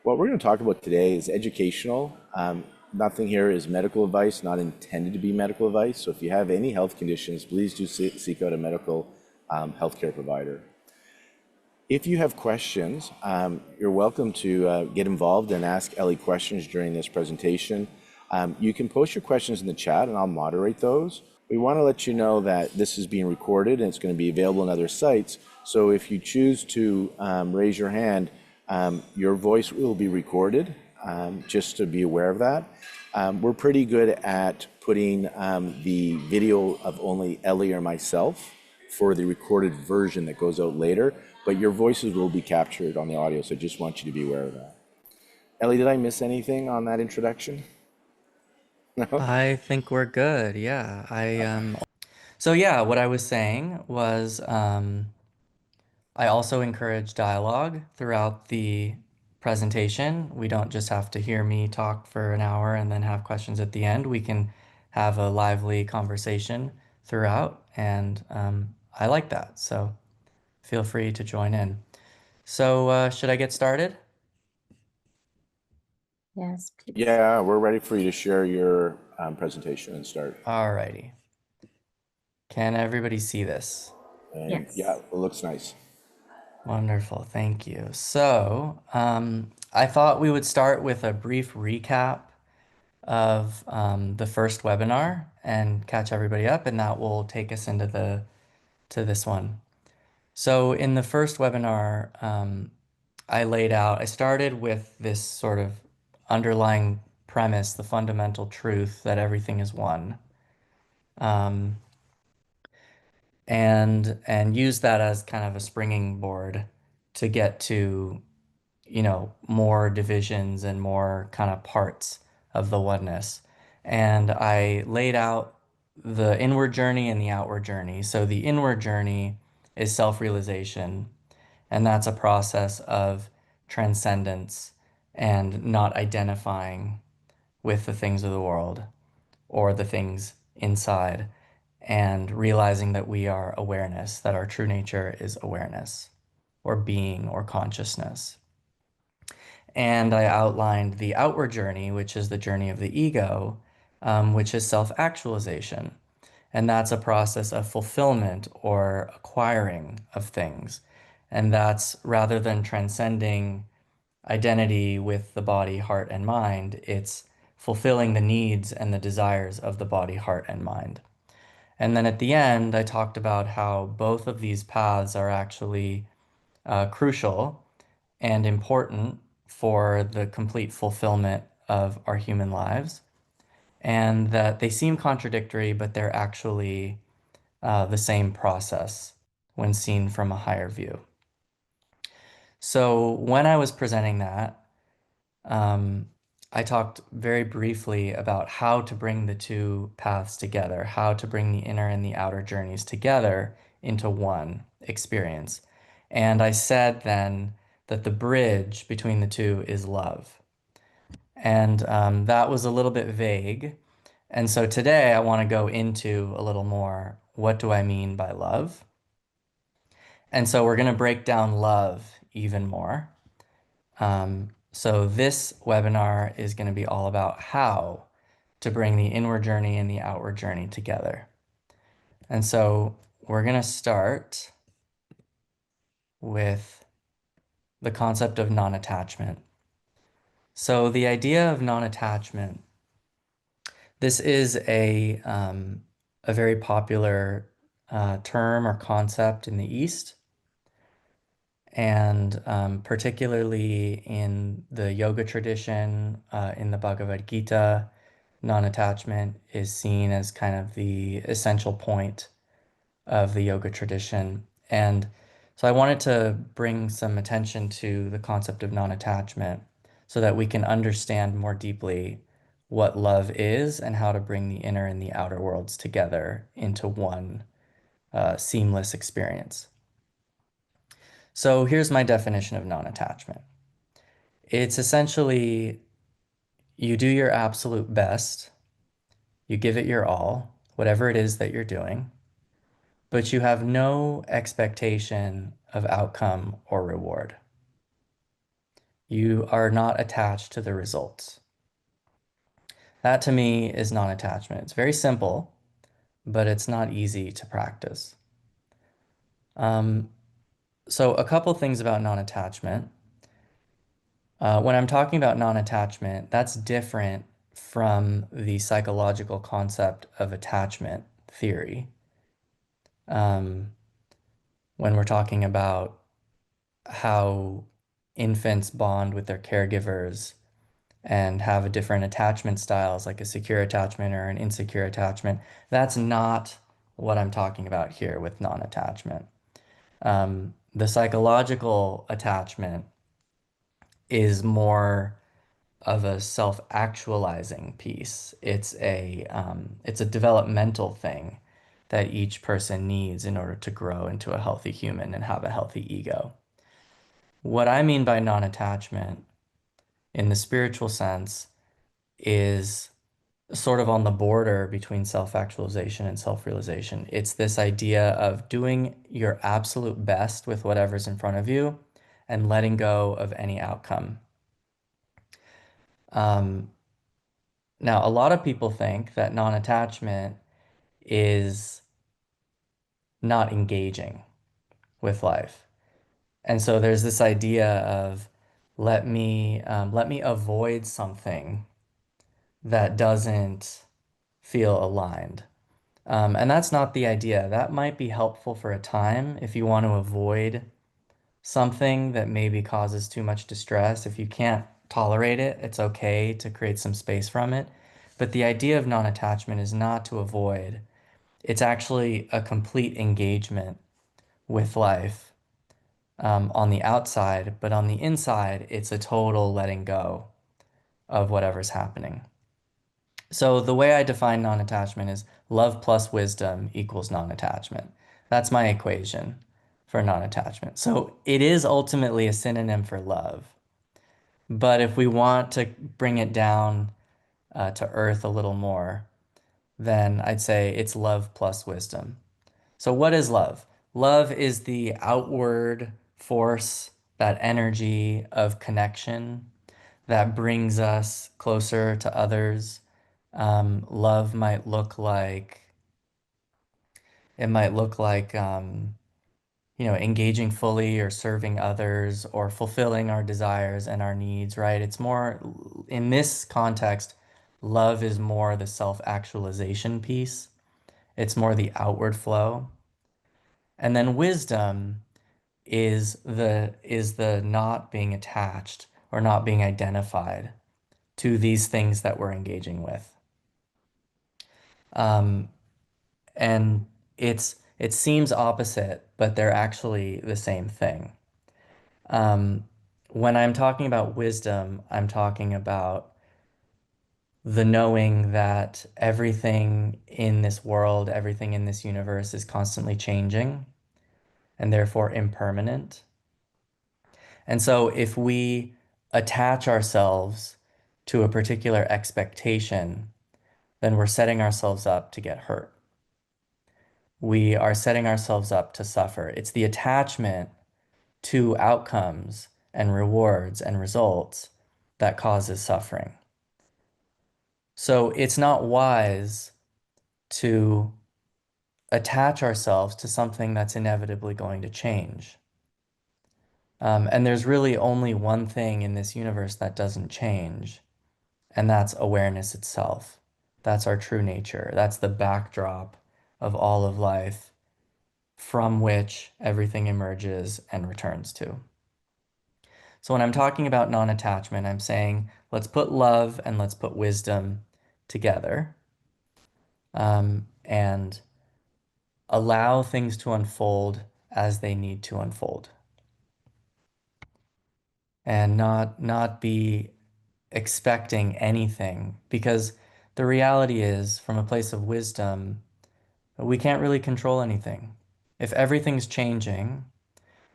What we're going to talk about today is educational. Nothing here is medical advice, not intended to be medical advice. So if you have any health conditions, please do seek out a medical healthcare provider. If you have questions, you're welcome to get involved and ask Ellie questions during this presentation. You can post your questions in the chat and I'll moderate those. We want to let you know that this is being recorded and it's going to be available on other sites. So if you choose to raise your hand, your voice will be recorded, just to be aware of that. We're pretty good at putting the video of only Ellie or myself for the recorded version that goes out later, but your voices will be captured on the audio, so I just want you to be aware of that. Ellie, did I miss anything on that introduction? No? I think we're good. Yeah. So yeah, what I was saying was I also encourage dialogue throughout the presentation. We don't just have to hear me talk for an hour and then have questions at the end. We can have a lively conversation throughout, and I like that. So feel free to join in. So should I get started? Yes, please. Yeah, we're ready for you to share your presentation and start. Alrighty. Can everybody see this? And Yes. yeah, it looks nice. Wonderful, thank you. So, I thought we would start with a brief recap of the first webinar and catch everybody up, and that will take us into to this one. So, in the first webinar, I started with this sort of underlying premise, the fundamental truth that everything is one. Um, and use that as kind of a springing board to get to more divisions and more kind of parts of the oneness. And I laid out the inward journey and the outward journey. So the inward journey is self-realization, and that's a process of transcendence and not identifying with the things of the world or the things inside, and realizing that we are awareness, that our true nature is awareness or being or consciousness. And I outlined the outward journey, which is the journey of the ego, which is self-actualization. And that's a process of fulfillment or acquiring of things. And that's rather than transcending identity with the body, heart, and mind, it's fulfilling the needs and the desires of the body, heart, and mind. And then at the end, I talked about how both of these paths are actually crucial and important for the complete fulfillment of our human lives, and that they seem contradictory, but they're actually the same process when seen from a higher view. So when I was presenting that, I talked very briefly about how to bring the two paths together, how to bring the inner and the outer journeys together into one experience. And I said then that the bridge between the two is love. And that was a little bit vague. And so today I want to go into a little more, what do I mean by love? And so we're going to break down love even more. So this webinar is going to be all about how to bring the inward journey and the outward journey together. And so we're going to start with the concept of non-attachment. So the idea of non-attachment, this is a very popular term or concept in the East, and particularly in the yoga tradition, in the Bhagavad Gita, non-attachment is seen as kind of the essential point of the yoga tradition. And so I wanted to bring some attention to the concept of non-attachment so that we can understand more deeply what love is and how to bring the inner and the outer worlds together into one seamless experience. So here's my definition of non-attachment. It's essentially you do your absolute best, you give it your all, whatever it is that you're doing, but you have no expectation of outcome or reward. You are not attached to the results. That to me is non-attachment. It's very simple, but it's not easy to practice. Um, so a couple things about non-attachment. When I'm talking about non-attachment, that's different from the psychological concept of attachment theory. Um, when we're talking about how infants bond with their caregivers and have different attachment styles, like a secure attachment or an insecure attachment, that's not what I'm talking about here with non-attachment. The psychological attachment is more of a self-actualizing piece. It's a developmental thing that each person needs in order to grow into a healthy human and have a healthy ego. What I mean by non-attachment in the spiritual sense is sort of on the border between self-actualization and self-realization. It's this idea of doing your absolute best with whatever's in front of you and letting go of any outcome. Um, Now, a lot of people think that non-attachment is not engaging with life. And so there's this idea of let me avoid something that doesn't feel aligned. And that's not the idea. That might be helpful for a time if you want to avoid something that maybe causes too much distress. If you can't tolerate it, it's okay to create some space from it. But the idea of non-attachment is not to avoid. It's actually a complete engagement with life on the outside, but on the inside, it's a total letting go of whatever's happening. So the way I define non-attachment is love plus wisdom equals non-attachment. That's my equation for non-attachment. So it is ultimately a synonym for love. But if we want to bring it down to earth a little more, then I'd say it's love plus wisdom. So what is love? Love is the outward force, that energy of connection that brings us closer to others. Love might look like, it might look like, engaging fully or serving others or fulfilling our desires and our needs, right? It's more, in this context, love is more the self-actualization piece. It's more the outward flow. And then wisdom is the not being attached or not being identified to these things that we're engaging with. Um, and it seems opposite, but they're actually the same thing. Um, when I'm talking about wisdom, I'm talking about the knowing that everything in this world, everything in this universe is constantly changing and therefore impermanent. And so if we attach ourselves to a particular expectation, then we're setting ourselves up to get hurt. We are setting ourselves up to suffer. It's the attachment to outcomes and rewards and results that causes suffering. So it's not wise to attach ourselves to something that's inevitably going to change. And there's really only one thing in this universe that doesn't change, and that's awareness itself. That's our true nature. That's the backdrop of all of life from which everything emerges and returns to. So when I'm talking about non-attachment, I'm saying let's put love and let's put wisdom together, and allow things to unfold as they need to unfold and not be expecting anything, because the reality is, from a place of wisdom, we can't really control anything. If everything's changing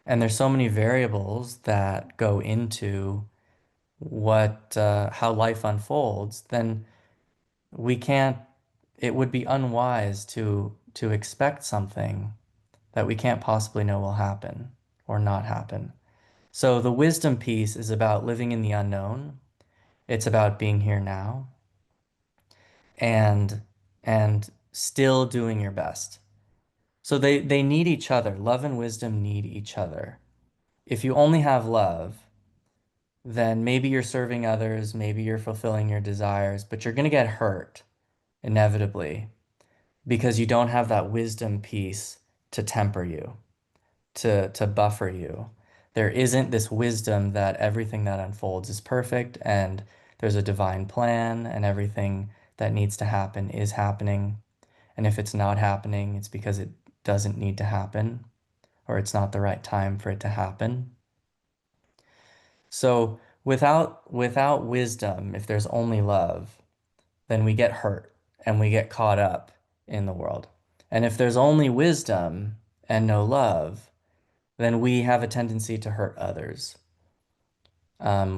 and there's so many variables that go into how life unfolds, then we can't, it would be unwise to expect something that we can't possibly know will happen or not happen. So the wisdom piece is about living in the unknown. It's about being here now and still doing your best. So they need each other. Love and wisdom need each other. If you only have love, then maybe you're serving others, maybe you're fulfilling your desires, but you're going to get hurt inevitably because you don't have that wisdom piece to temper you, to buffer you. There isn't this wisdom that everything that unfolds is perfect and there's a divine plan and everything that needs to happen is happening. And if it's not happening, it's because it doesn't need to happen or it's not the right time for it to happen. So without wisdom, if there's only love, then we get hurt and we get caught up in the world. And if there's only wisdom and no love, then we have a tendency to hurt others.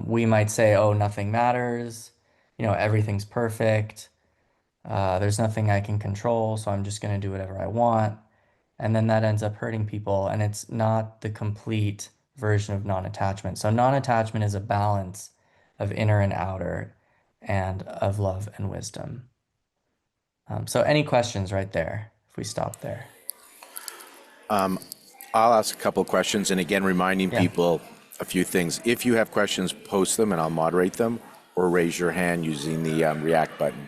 We might say, oh, nothing matters, everything's perfect. There's nothing I can control, so I'm just going to do whatever I want. And then that ends up hurting people, and it's not the complete version of non-attachment. So non-attachment is a balance of inner and outer and of love and wisdom. So any questions right there, if we stop there? I'll ask a couple of questions, and again, reminding Yeah. people a few things. If you have questions, post them and I'll moderate them, or raise your hand using the react button.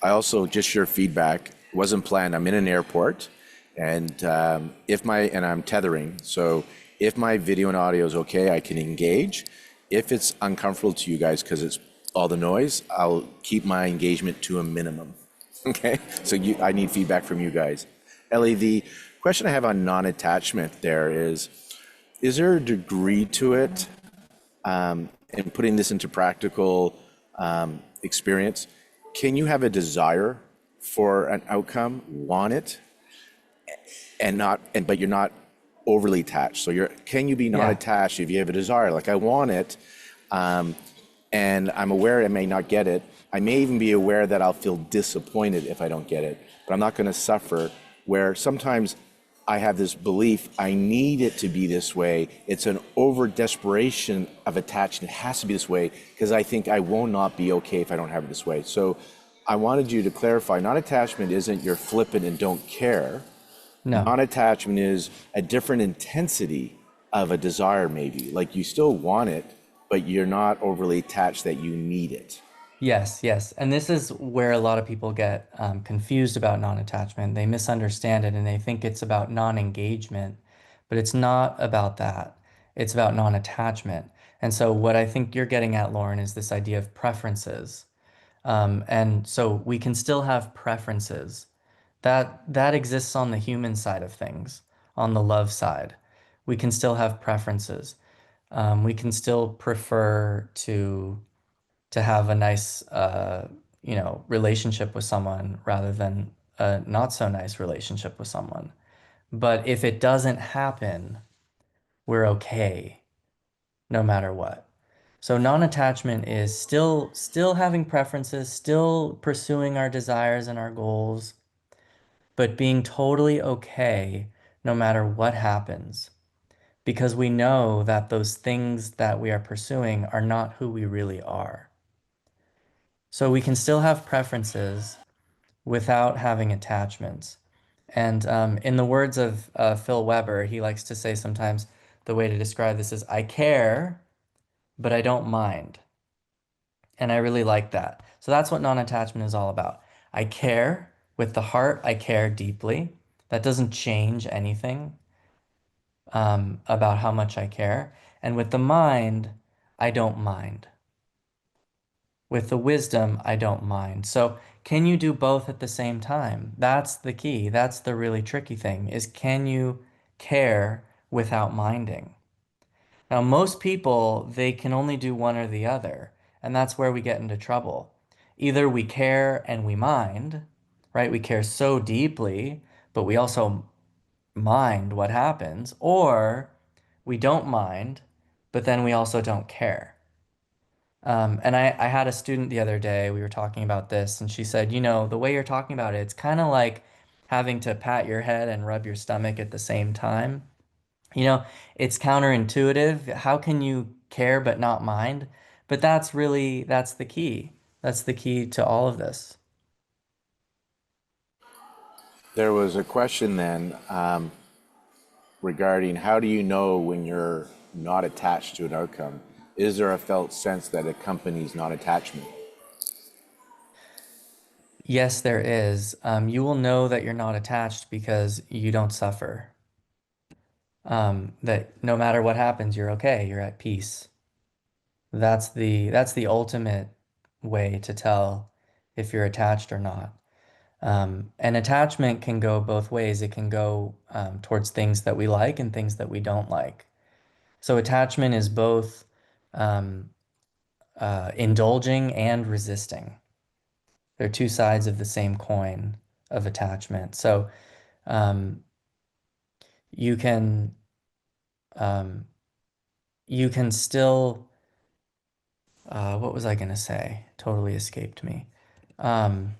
I also just share feedback. It wasn't planned. I'm in an airport, and and I'm tethering. So if my video and audio is okay, I can engage. If it's uncomfortable to you guys because it's all the noise, I'll keep my engagement to a minimum. Okay, so I need feedback from you guys. Ellie, the question I have on non-attachment there is there a degree to it, and putting this into practical experience? Can you have a desire for an outcome, want it, but you're not overly attached? So can you be not Yeah. attached if you have a desire? Like I want it, and I'm aware I may not get it. I may even be aware that I'll feel disappointed if I don't get it, but I'm not going to suffer. Where sometimes I have this belief I need it to be this way. It's an over desperation of attachment. It has to be this way because I think I will not be okay if I don't have it this way. So I wanted you to clarify, non-attachment isn't you're flippant and don't care. No. Non-attachment is a different intensity of a desire maybe. Like you still want it, but you're not overly attached that you need it. Yes, yes. And this is where a lot of people get confused about non-attachment. They misunderstand it and they think it's about non-engagement, but it's not about that. It's about non-attachment. And so what I think you're getting at, Lauren, is this idea of preferences. And so we can still have preferences. That exists on the human side of things, on the love side. We can still have preferences. We can still prefer to have a nice relationship with someone rather than a not so nice relationship with someone. But if it doesn't happen, we're okay no matter what. So non-attachment is still having preferences, still pursuing our desires and our goals, but being totally okay no matter what happens. Because we know that those things that we are pursuing are not who we really are. So we can still have preferences without having attachments. And in the words of Phil Weber, he likes to say sometimes the way to describe this is, I care, but I don't mind. And I really like that. So that's what non-attachment is all about. I care with the heart, I care deeply. That doesn't change anything about how much I care. And with the mind, I don't mind. With the wisdom, I don't mind. So can you do both at the same time? That's the key. That's the really tricky thing is can you care without minding? Now, most people, they can only do one or the other, and that's where we get into trouble. Either we care and we mind, right? We care so deeply, but we also mind what happens, or we don't mind, but then we also don't care. And I had a student the other day, we were talking about this, and she said, the way you're talking about it, it's kind of like having to pat your head and rub your stomach at the same time. You know, it's counterintuitive. How can you care but not mind? But that's the key. That's the key to all of this. There was a question then regarding how do you know when you're not attached to an outcome? Is there a felt sense that accompanies non-attachment? Yes, there is. You will know that you're not attached because you don't suffer. That no matter what happens, you're okay, you're at peace. That's the ultimate way to tell if you're attached or not. And attachment can go both ways. It can go towards things that we like and things that we don't like. So attachment is both um, indulging and resisting. They're two sides of the same coin of attachment. So um, you can um, you can still what was I gonna say? Totally escaped me. Um,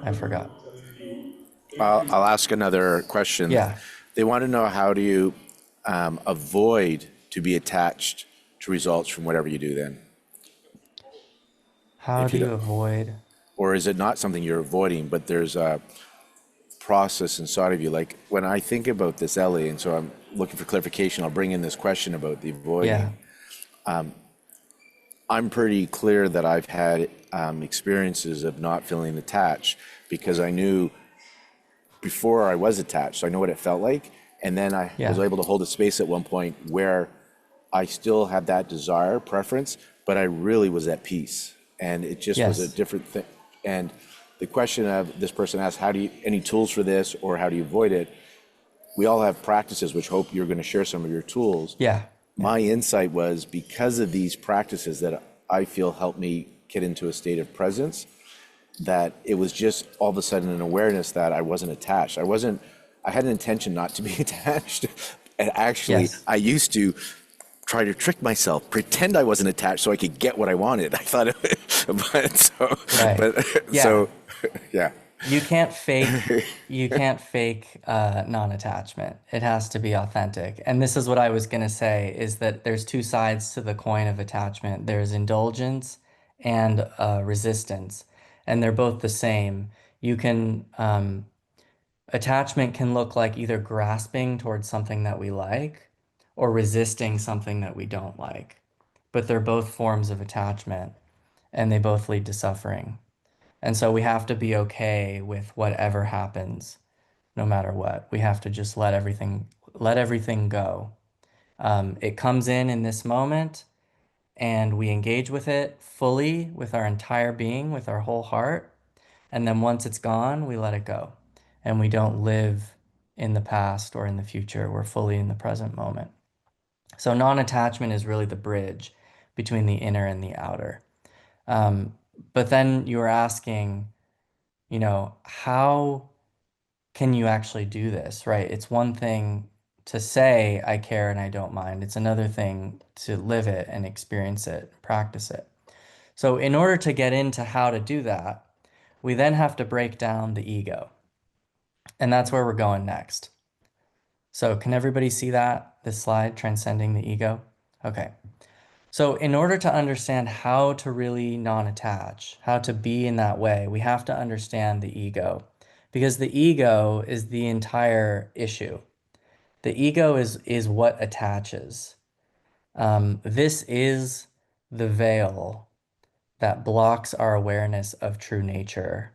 I forgot. I'll ask another question. Yeah. They want to know how do you avoid to be attached to results from whatever you do then? How If do you you don't, avoid? or is it not something you're avoiding, but there's a process inside of you? Like when I think about this, Ellie, and so I'm looking for clarification, I'll bring in this question about the avoiding. Yeah. I'm pretty clear that I've had experiences of not feeling attached because I knew before I was attached, so I know what it felt like. And then I was Yeah. able to hold a space at one point where I still had that desire, preference, but I really was at peace. And it just was a Yes. different thing. And the question of this person asked, how do you, any tools for this or how do you avoid it? We all have practices, which hope you're going to share some of your tools. Yeah. Yeah. My insight was because of these practices that I feel helped me get into a state of presence, that it was just all of a sudden an awareness that I wasn't attached. I had an intention not to be attached. And actually, Yes. I used to try to trick myself, pretend I wasn't attached so I could get what I wanted. I thought, Right. but Yeah. so, yeah. You can't fake non-attachment. It has to be authentic. And this is what I was gonna say is that there's two sides to the coin of attachment. There's indulgence and resistance, and they're both the same. You can attachment can look like either grasping towards something that we like or resisting something that we don't like. But they're both forms of attachment and they both lead to suffering. And so we have to be okay with whatever happens, no matter what. We have to just let everything go. It comes in this moment, and we engage with it fully with our entire being, with our whole heart. And then once it's gone, we let it go. And we don't live in the past or in the future. We're fully in the present moment. So non-attachment is really the bridge between the inner and the outer. Um, but then you were asking, how can you actually do this, right? It's one thing to say, I care and I don't mind. It's another thing to live it and experience it, practice it. So, in order to get into how to do that, we then have to break down the ego. And that's where we're going next. So, can everybody see that, this slide, transcending the ego? Okay. So, in order to understand how to really non-attach, how to be in that way, we have to understand the ego because the ego is the entire issue. The ego is what attaches. This is the veil that blocks our awareness of true nature,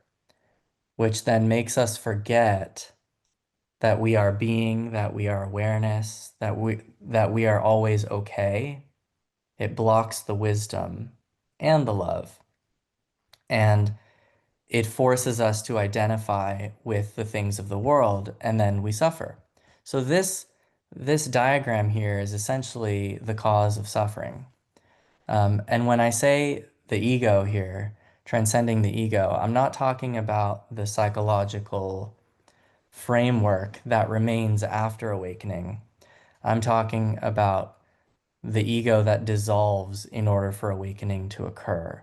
which then makes us forget that we are being, that we are awareness, that we are always okay. It blocks the wisdom and the love. And it forces us to identify with the things of the world, and then we suffer. So this diagram here is essentially the cause of suffering. And when I say the ego here, transcending the ego, I'm not talking about the psychological framework that remains after awakening. I'm talking about the ego that dissolves in order for awakening to occur.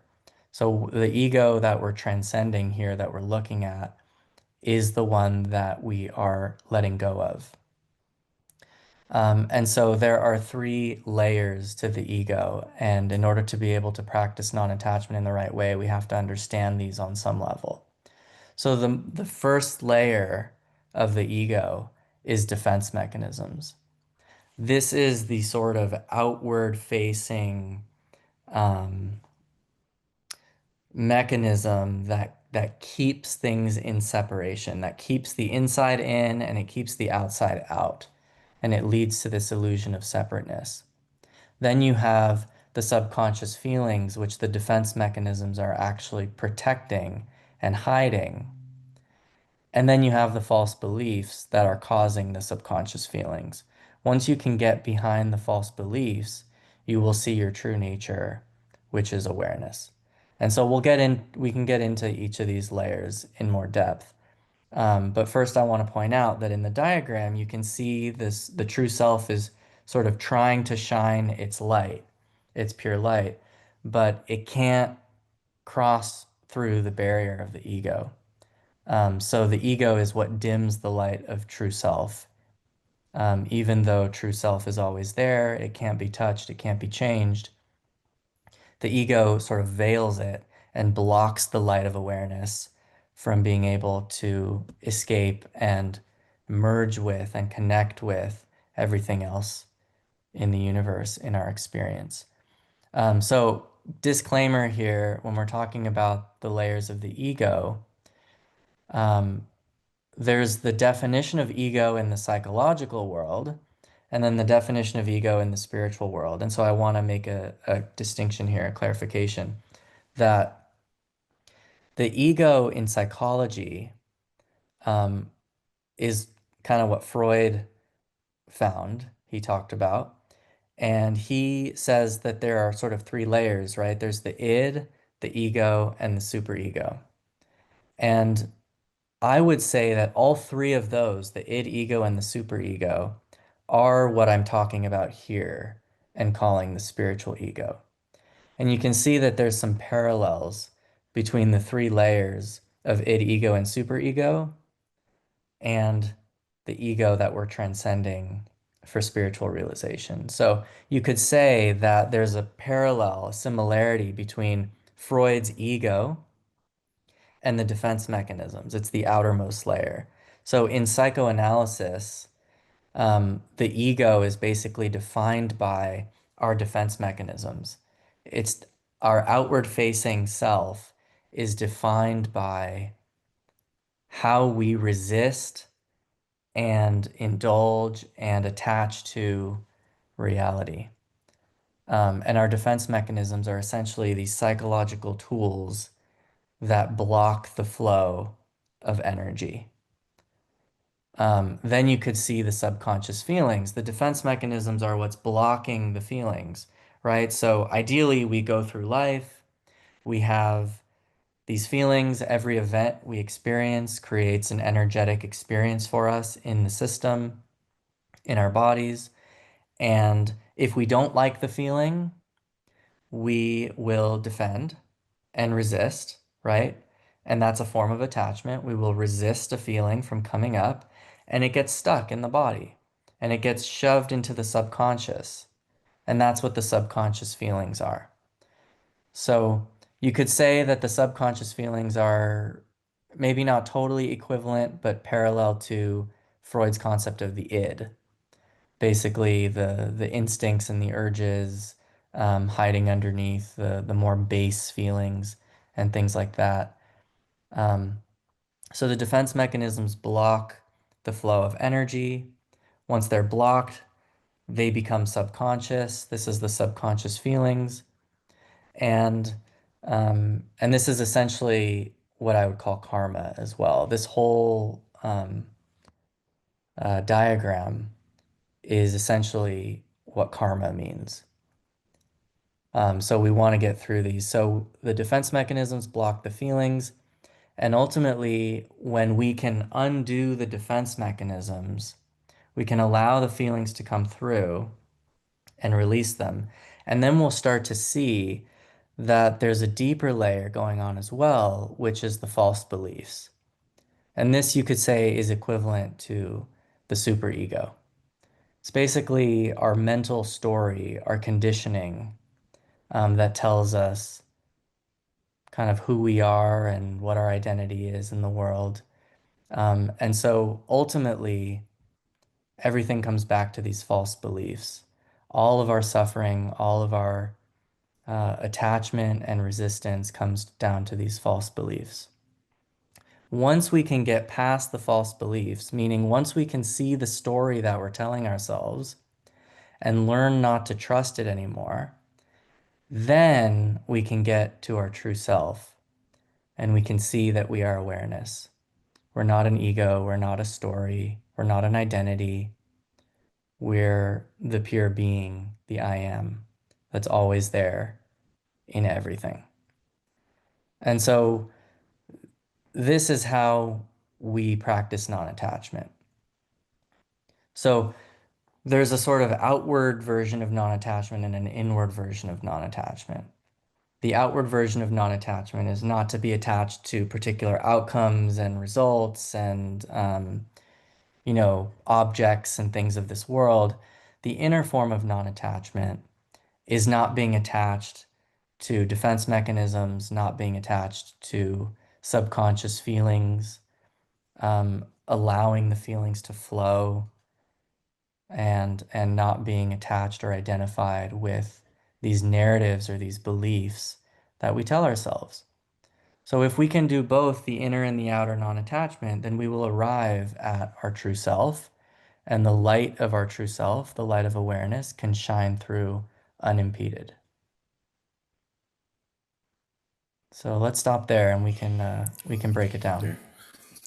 So the ego that we're transcending here, that we're looking at, is the one that we are letting go of. And so there are three layers to the ego. And in order to be able to practice non-attachment in the right way, we have to understand these on some level. So the first layer of the ego is defense mechanisms. This is the sort of outward facing um, mechanism that keeps things in separation, that keeps the inside in and it keeps the outside out. And it leads to this illusion of separateness. Then you have the subconscious feelings, which the defense mechanisms are actually protecting and hiding. And then you have the false beliefs that are causing the subconscious feelings. Once you can get behind the false beliefs, you will see your true nature, which is awareness. And so we can get into each of these layers in more depth. But first, I want to point out that in the diagram, you can see the true self is sort of trying to shine its light, its pure light, but it can't cross through the barrier of the ego. So the ego is what dims the light of true self. Even though true self is always there, it can't be touched, it can't be changed. The ego sort of veils it and blocks the light of awareness from being able to escape and merge with and connect with everything else in the universe in our experience. So disclaimer here, when we're talking about the layers of the ego, um, there's the definition of ego in the psychological world, and then the definition of ego in the spiritual world. And so I want to make a distinction here, a clarification, that the ego in psychology um, is kind of what Freud found, he talked about. And he says that there are sort of three layers, right? There's the id, the ego, and the superego. And I would say that all three of those, the id, ego, and the superego, are what I'm talking about here and calling the spiritual ego. And you can see that there's some parallels between the three layers of id, ego, and superego and the ego that we're transcending for spiritual realization. So you could say that there's a parallel, a similarity between Freud's ego and the defense mechanisms. It's the outermost layer. So in psychoanalysis, the ego is basically defined by our defense mechanisms. It's our outward facing self is defined by how we resist and indulge and attach to reality. And our defense mechanisms are essentially these psychological tools that block the flow of energy. Then you could see the subconscious feelings. The defense mechanisms are what's blocking the feelings, right? So ideally, we go through life, we have these feelings. Every event we experience creates an energetic experience for us in the system, in our bodies. And if we don't like the feeling, we will defend and resist, right? And that's a form of attachment. We will resist a feeling from coming up, and it gets stuck in the body and it gets shoved into the subconscious. And that's what the subconscious feelings are. So you could say that the subconscious feelings are maybe not totally equivalent, but parallel to Freud's concept of the id. Basically, the instincts and the urges hiding underneath the more base feelings and things like that. Um, so the defense mechanisms block the flow of energy. Once they're blocked, they become subconscious. This is the subconscious feelings. And this is essentially what I would call karma as well. This whole diagram is essentially what karma means. So we want to get through these. So the defense mechanisms block the feelings. And ultimately, when we can undo the defense mechanisms, we can allow the feelings to come through and release them. And then we'll start to see that there's a deeper layer going on as well, which is the false beliefs. And this, you could say, is equivalent to the superego. It's basically our mental story, our conditioning, that tells us kind of who we are and what our identity is in the world. And so ultimately, everything comes back to these false beliefs. All of our suffering, all of our attachment and resistance comes down to these false beliefs. Once we can get past the false beliefs, meaning once we can see the story that we're telling ourselves and learn not to trust it anymore, then we can get to our true self and we can see that we are awareness. We're not an ego, we're not a story, we're not an identity. We're the pure being, the I am, that's always there in everything. And so this is how we practice non-attachment. So there's a sort of outward version of non-attachment and an inward version of non-attachment. The outward version of non-attachment is not to be attached to particular outcomes and results and objects and things of this world. The inner form of non-attachment is not being attached to defense mechanisms, not being attached to subconscious feelings, allowing the feelings to flow, and not being attached or identified with these narratives or these beliefs that we tell ourselves. So if we can do both the inner and the outer non-attachment, then we will arrive at our true self, and the light of our true self, the light of awareness, can shine through unimpeded. So let's stop there and we can break it down.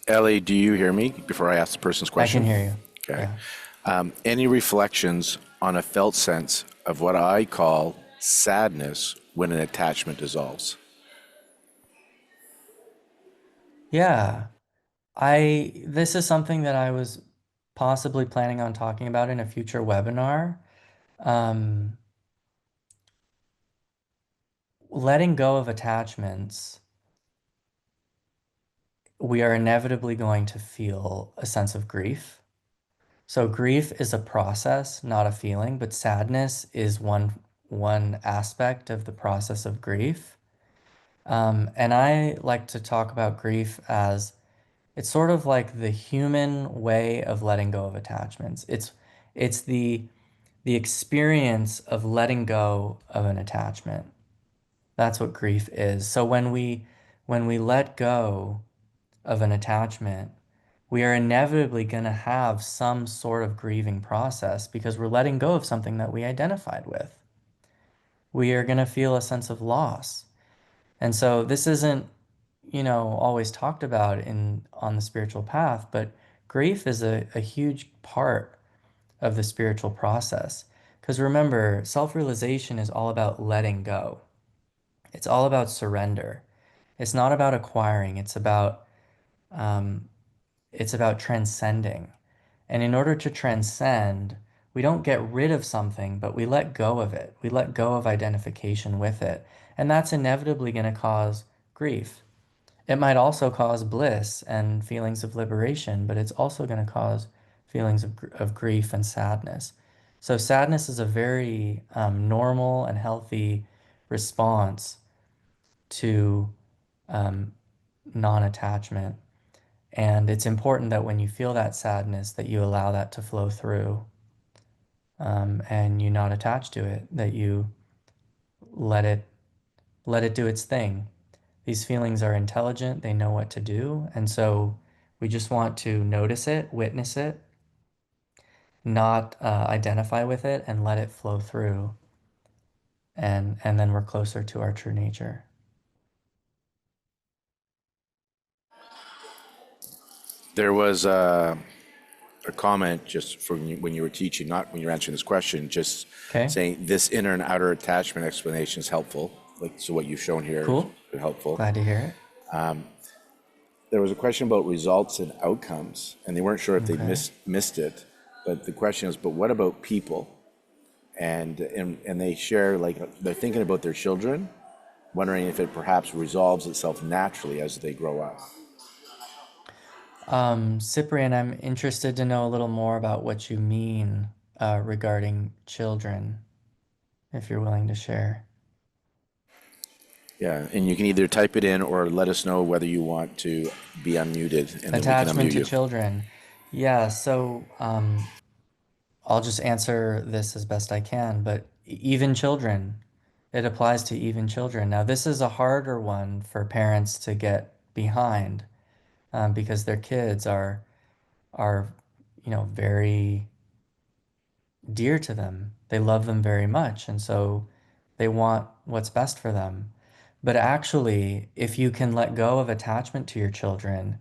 Ellie, do you hear me before I ask the person's I can question? hear you. Okay. Yeah. Any reflections on a felt sense of what I call sadness when an attachment dissolves? Yeah. This is something that I was possibly planning on talking about in a future webinar. Um, Letting go of attachments, we are inevitably going to feel a sense of grief. So grief is a process, not a feeling, but sadness is one aspect of the process of grief. And I like to talk about grief as it's sort of like the human way of letting go of attachments. It's the experience of letting go of an attachment. That's what grief is. So when we let go of an attachment, we are inevitably going to have some sort of grieving process because we're letting go of something that we identified with. We are going to feel a sense of loss. And so this isn't, always talked about in on the spiritual path, but grief is a huge part of the spiritual process. Because remember, self-realization is all about letting go. It's all about surrender. It's not about acquiring, um, it's about transcending. And in order to transcend, we don't get rid of something, but we let go of it. We let go of identification with it. And that's inevitably going to cause grief. It might also cause bliss and feelings of liberation, but it's also going to cause feelings of grief and sadness. So sadness is a very normal and healthy response to um, non-attachment. And it's important that when you feel that sadness, that you allow that to flow through, and you not attach to it, that you let it let it do its thing. These feelings are intelligent, they know what to do, and so we just want to notice it, witness it, not identify with it, and let it flow through, and then we're closer to our true nature. There was a comment just from when you were teaching, not when you were answering this question, just Okay, saying this inner and outer attachment explanation is helpful. Like, so what you've shown here is cool. helpful. Glad to hear it. There was a question about results and outcomes, and they weren't sure if they Okay. missed it. But the question is, but what about people? And they share, like, they're thinking about their children, wondering if it perhaps resolves itself naturally as they grow up. Cyprian, I'm interested to know a little more about what you mean regarding children, if you're willing to share. Yeah, and you can either type it in or let us know whether you want to be unmuted, and then we can Attachment unmute to you. children. Yeah, so I'll just answer this as best I can, but even children, it applies to even children. Now, this is a harder one for parents to get behind because their kids are, very dear to them. They love them very much, and so they want what's best for them. But actually, if you can let go of attachment to your children,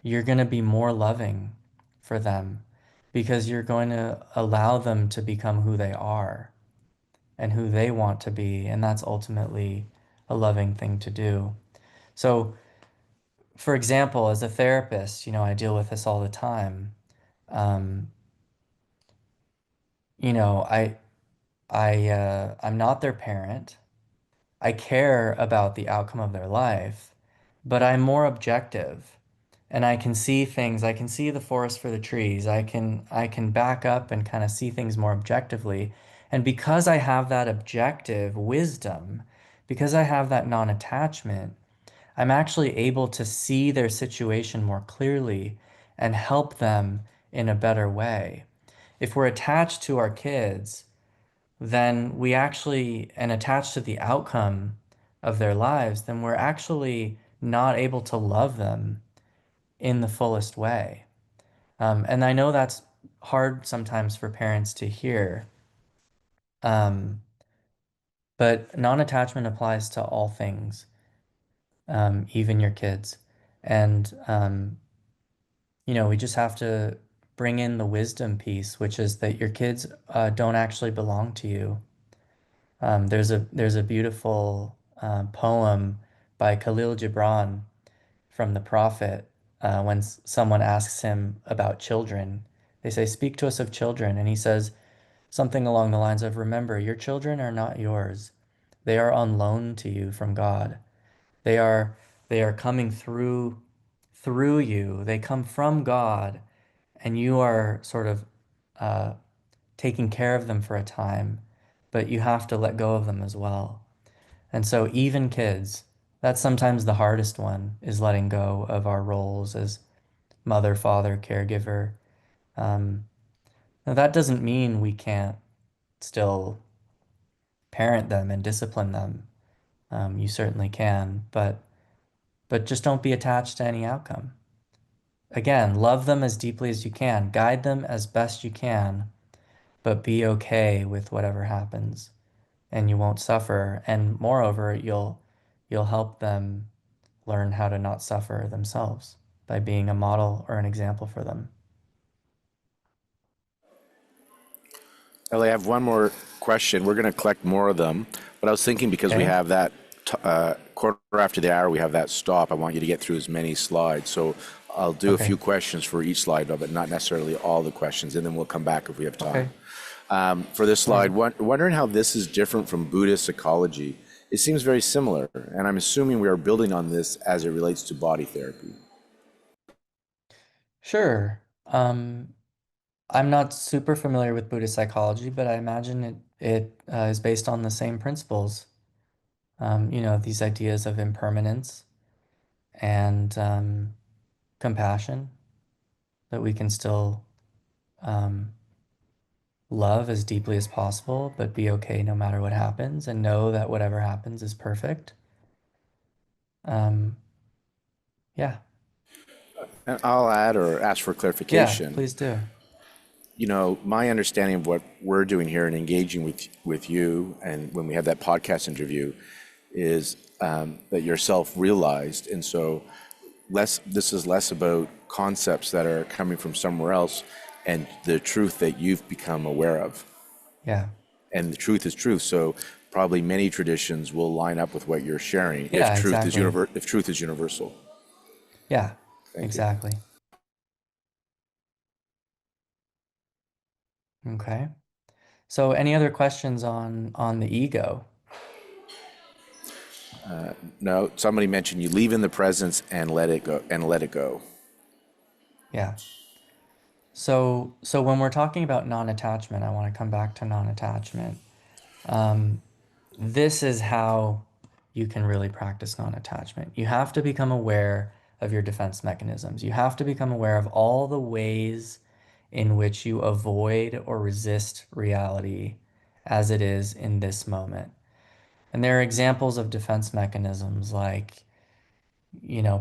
you're going to be more loving for them because you're going to allow them to become who they are and who they want to be, and that's ultimately a loving thing to do. So, for example, as a therapist, I deal with this all the time. Um, you know, I'm not their parent. I care about the outcome of their life, but I'm more objective and I can see things. I can see the forest for the trees. I can back up and kind of see things more objectively. And because I have that objective wisdom, because I have that non-attachment, I'm actually able to see their situation more clearly and help them in a better way. If we're attached to our kids, then we actually, and attached to the outcome of their lives, then we're actually not able to love them in the fullest way. And I know that's hard sometimes for parents to hear, um, but non-attachment applies to all things, even your kids. And, we just have to bring in the wisdom piece, which is that your kids don't actually belong to you. There's a beautiful poem by Khalil Gibran from the Prophet when someone asks him about children. They say, "Speak to us of children," and he says something along the lines of, "Remember, your children are not yours. They are on loan to you from God. They are they are coming through you. They come from God, and you are sort of uh, taking care of them for a time, but you have to let go of them as well." And so even kids, that's sometimes the hardest one, is letting go of our roles as mother, father, caregiver. Um, Now that doesn't mean we can't still parent them and discipline them. You certainly can, but just don't be attached to any outcome. Again, love them as deeply as you can, guide them as best you can, but be okay with whatever happens, and you won't suffer. And moreover, you'll help them learn how to not suffer themselves by being a model or an example for them. Ellie, I have one more question. We're going to collect more of them, but I was thinking because we Okay? have that quarter after the hour, we have that stop. I want you to get through as many slides. So I'll do a Okay. few questions for each slide, but not necessarily all the questions, and then we'll come back if we have time. Okay. For this All slide, right. wondering how this is different from Buddhist psychology. It seems very similar, and I'm assuming we are building on this as it relates to body therapy. Sure. I'm not super familiar with Buddhist psychology, but I imagine it is based on the same principles. These ideas of impermanence and compassion, that we can still um, love as deeply as possible, but be okay no matter what happens, and know that whatever happens is perfect. Um, yeah. And I'll add or ask for Yeah, clarification. please do. My understanding of what we're doing here and engaging with you, and when we have that podcast interview, is that you're self-realized, and so less. This is less about concepts that are coming from somewhere else, and the truth that you've become aware of. Yeah. And the truth is truth. So probably many traditions will line up with what you're sharing if Yeah, exactly. if truth is universal. Yeah, Thank you. exactly. Okay. So any other questions on the ego? No, somebody mentioned you leave in the presence and let it go and let it go. Yeah. So when we're talking about non-attachment, I want to come back to non-attachment. This is how you can really practice non-attachment. You have to become aware of your defense mechanisms. You have to become aware of all the ways in which you avoid or resist reality as it is in this moment. And there are examples of defense mechanisms like,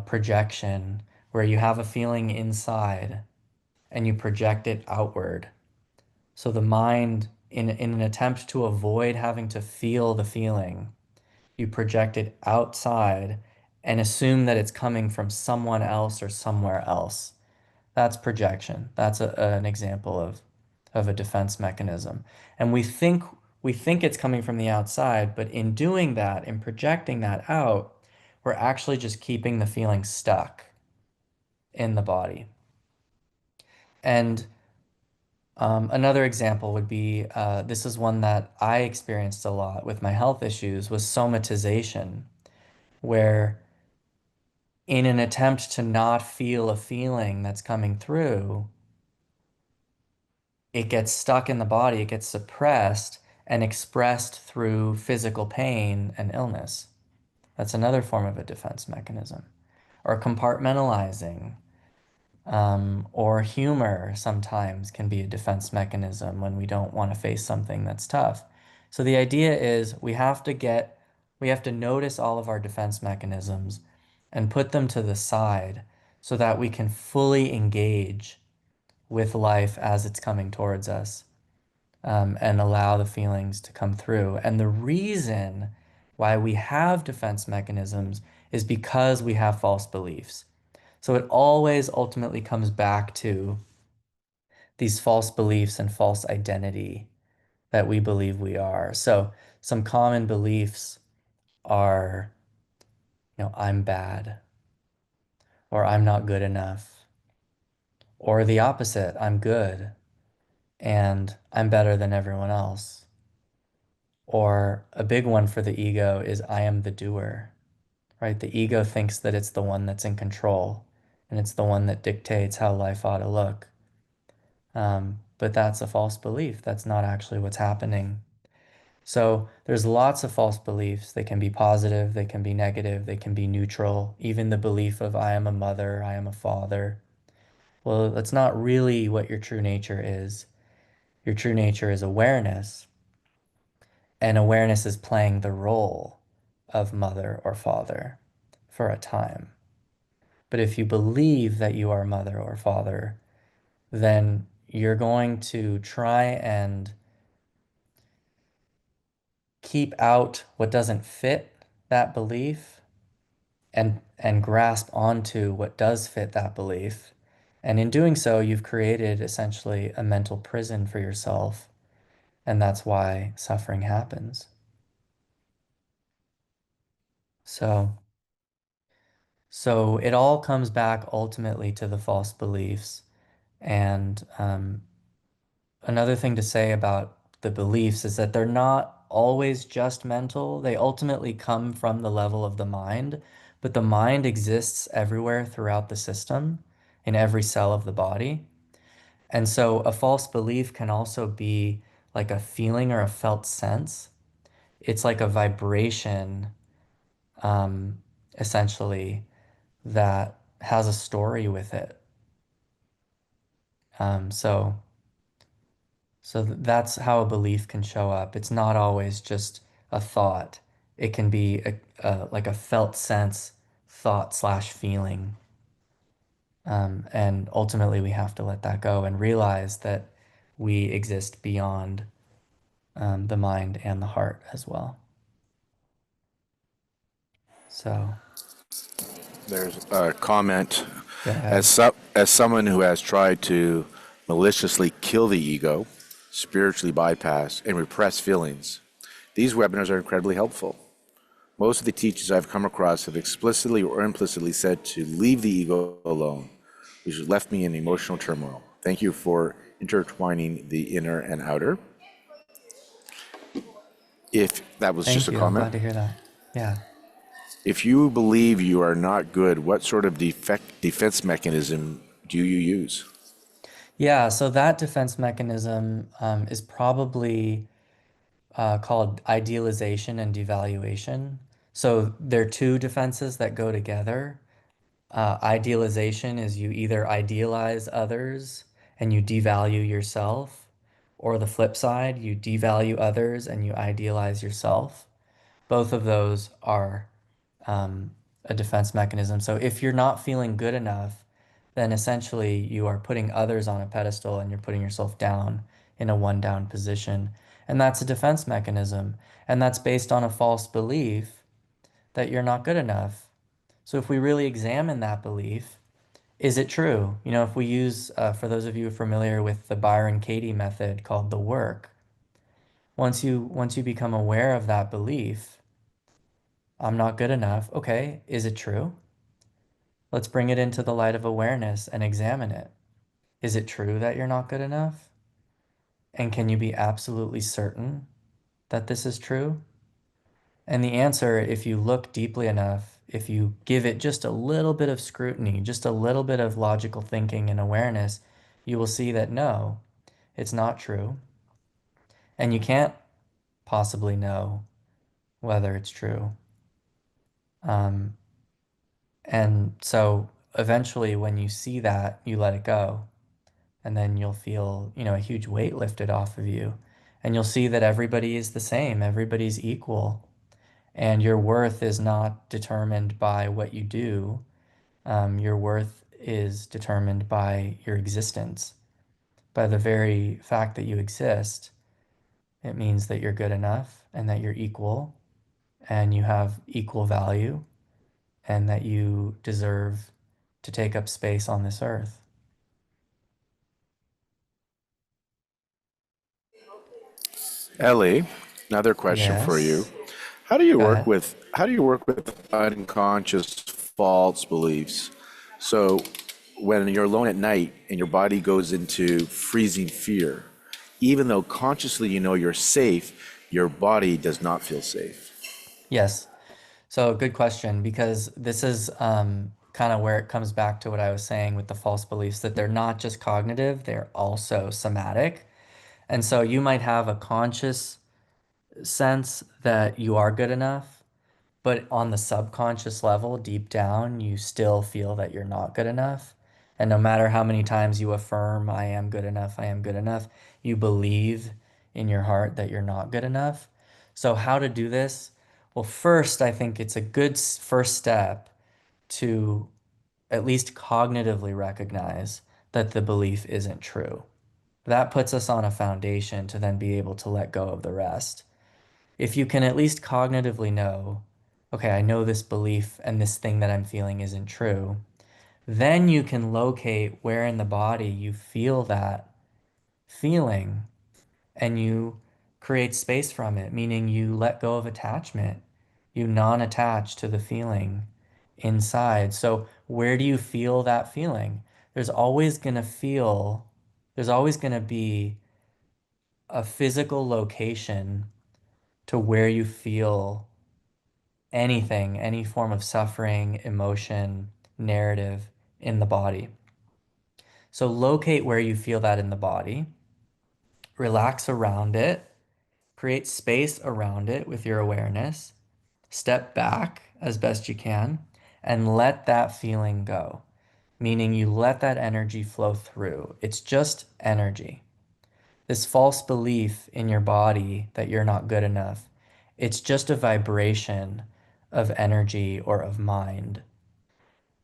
projection, where you have a feeling inside and you project it outward. So the mind, in an attempt to avoid having to feel the feeling, you project it outside and assume that it's coming from someone else or somewhere else. That's projection. That's an example of a defense mechanism. And we think it's coming from the outside, but in doing that, in projecting that out, we're actually just keeping the feeling stuck in the body. And another example would be this is one that I experienced a lot with my health issues was somatization, where in an attempt to not feel a feeling that's coming through, it gets stuck in the body, it gets suppressed and expressed through physical pain and illness. That's another form of a defense mechanism. Or compartmentalizing, or humor sometimes can be a defense mechanism when we don't want to face something that's tough. So the idea is we have to notice all of our defense mechanisms and put them to the side so that we can fully engage with life as it's coming towards us, and allow the feelings to come through. And the reason why we have defense mechanisms is because we have false beliefs. So it always ultimately comes back to these false beliefs and false identity that we believe we are. So some common beliefs are, I'm bad, or I'm not good enough, or the opposite, I'm good and I'm better than everyone else. Or a big one for the ego is I am the doer, right? The ego thinks that it's the one that's in control and it's the one that dictates how life ought to look. But that's a false belief. That's not actually what's happening. So there's lots of false beliefs. They can be positive, they can be negative, they can be neutral. Even the belief of I am a mother, I am a father. Well, that's not really what your true nature is. Your true nature is awareness, and awareness is playing the role of mother or father for a time. But if you believe that you are mother or father, then you're going to try and keep out what doesn't fit that belief and grasp onto what does fit that belief. And in doing so, you've created essentially a mental prison for yourself, and that's why suffering happens. So, so it all comes back ultimately to the false beliefs. And another thing to say about the beliefs is that they're not always just mental. They ultimately come from the level of the mind, but the mind exists everywhere throughout the system, in every cell of the body. And so a false belief can also be like a feeling or a felt sense. It's like a vibration, um, essentially, that has a story with it. Um, so that's how a belief can show up. It's not always just a thought. It can be like a felt sense, thought slash feeling. And ultimately, we have to let that go and realize that we exist beyond the mind and the heart as well. So, There's a comment. go ahead. As someone who has tried to maliciously kill the ego, spiritually bypass, and repress feelings, these webinars are incredibly helpful. Most of the teachers I've come across have explicitly or implicitly said to leave the ego alone, which has left me in emotional turmoil. Thank you for intertwining the inner and outer. If that was just Thank a you. I'm comment. glad to hear that. Yeah. If you believe you are not good, what sort of defense mechanism do you use? Yeah, so that defense mechanism is probably called idealization and devaluation. So there are two defenses that go together. Idealization is you either idealize others and you devalue yourself, or the flip side, you devalue others and you idealize yourself. Both of those are um, a defense mechanism. So if you're not feeling good enough, then essentially you are putting others on a pedestal and you're putting yourself down in a one down position. And that's a defense mechanism. And that's based on a false belief that you're not good enough. So if we really examine that belief, is it true? You know, if we use, for those of you familiar with the Byron Katie method called the work, once you become aware of that belief, I'm not good enough. Okay, is it true? Let's bring it into the light of awareness and examine it. Is it true that you're not good enough? And can you be absolutely certain that this is true? And the answer, if you look deeply enough, if you give it just a little bit of scrutiny, just a little bit of logical thinking and awareness, you will see that no, it's not true. And you can't possibly know whether it's true. Um, and so eventually, when you see that, you let it go. And then you'll feel, a huge weight lifted off of you. And you'll see that everybody is the same, everybody's equal. And your worth is not determined by what you do. Your worth is determined by your existence. By the very fact that you exist, it means that you're good enough and that you're equal and you have equal value and that you deserve to take up space on this earth. Ellie, another question for you. Yes, go ahead. How do you work with unconscious false beliefs? So when you're alone at night and your body goes into freezing fear, even though consciously you know you're safe, your body does not feel safe. Yes. So good question, because this is kind of where it comes back to what I was saying with the false beliefs, that they're not just cognitive, they're also somatic. And so you might have a conscious sense that you are good enough, but on the subconscious level, deep down, you still feel that you're not good enough. And no matter how many times you affirm, I am good enough, I am good enough, you believe in your heart that you're not good enough. So, how to do this? Well, first, I think it's a good first step to at least cognitively recognize that the belief isn't true. That puts us on a foundation to then be able to let go of the rest. If you can at least cognitively know, okay, I know this belief and this thing that I'm feeling isn't true, then you can locate where in the body you feel that feeling and you create space from it, meaning you let go of attachment. You non-attach to the feeling inside. So where do you feel that feeling? There's always going to feel, there's always going to be a physical location to where you feel anything, any form of suffering, emotion, narrative in the body. So locate where you feel that in the body, relax around it, create space around it with your awareness, step back as best you can, and let that feeling go. Meaning you let that energy flow through. It's just energy. This false belief in your body that you're not good enough, it's just a vibration of energy or of mind.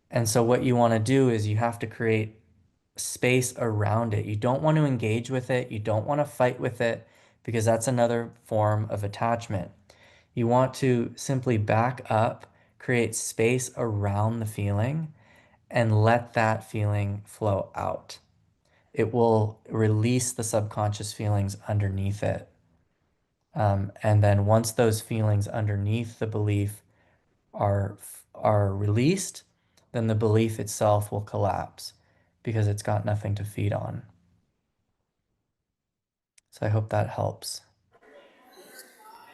And so what you want to do is you have to create space around it. You don't want to engage with it. You don't want to fight with it because that's another form of attachment. You want to simply back up, create space around the feeling, and let that feeling flow out. It will release the subconscious feelings underneath it. And then once those feelings underneath the belief are are released, then the belief itself will collapse because it's got nothing to feed on. So I hope that helps.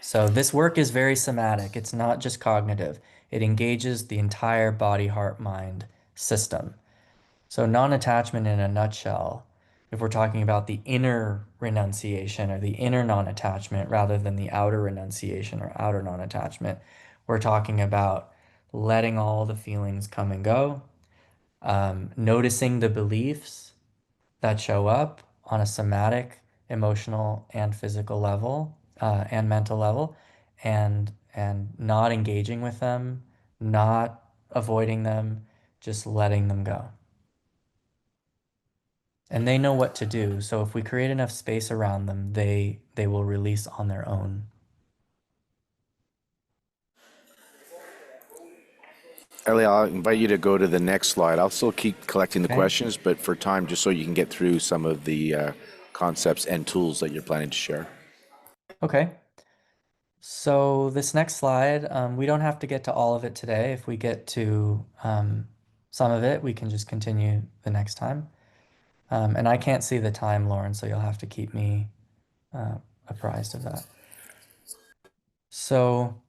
So this work is very somatic. It's not just cognitive. It engages the entire body, heart, mind system. So non-attachment in a nutshell, if we're talking about the inner renunciation or the inner non-attachment rather than the outer renunciation or outer non-attachment, we're talking about letting all the feelings come and go, noticing the beliefs that show up on a somatic, emotional, and physical level, and mental level, and not engaging with them, not avoiding them, just letting them go. And they know what to do. So if we create enough space around them, they will release on their own. Ellie, I'll invite you to go to the next slide. I'll still keep collecting the Okay. questions, but for time, just so you can get through some of the concepts and tools that you're planning to share. Okay. So this next slide, we don't have to get to all of it today. If we get to some of it, we can just continue the next time. And I can't see the time, Lauren, so you'll have to keep me uh, apprised of that. So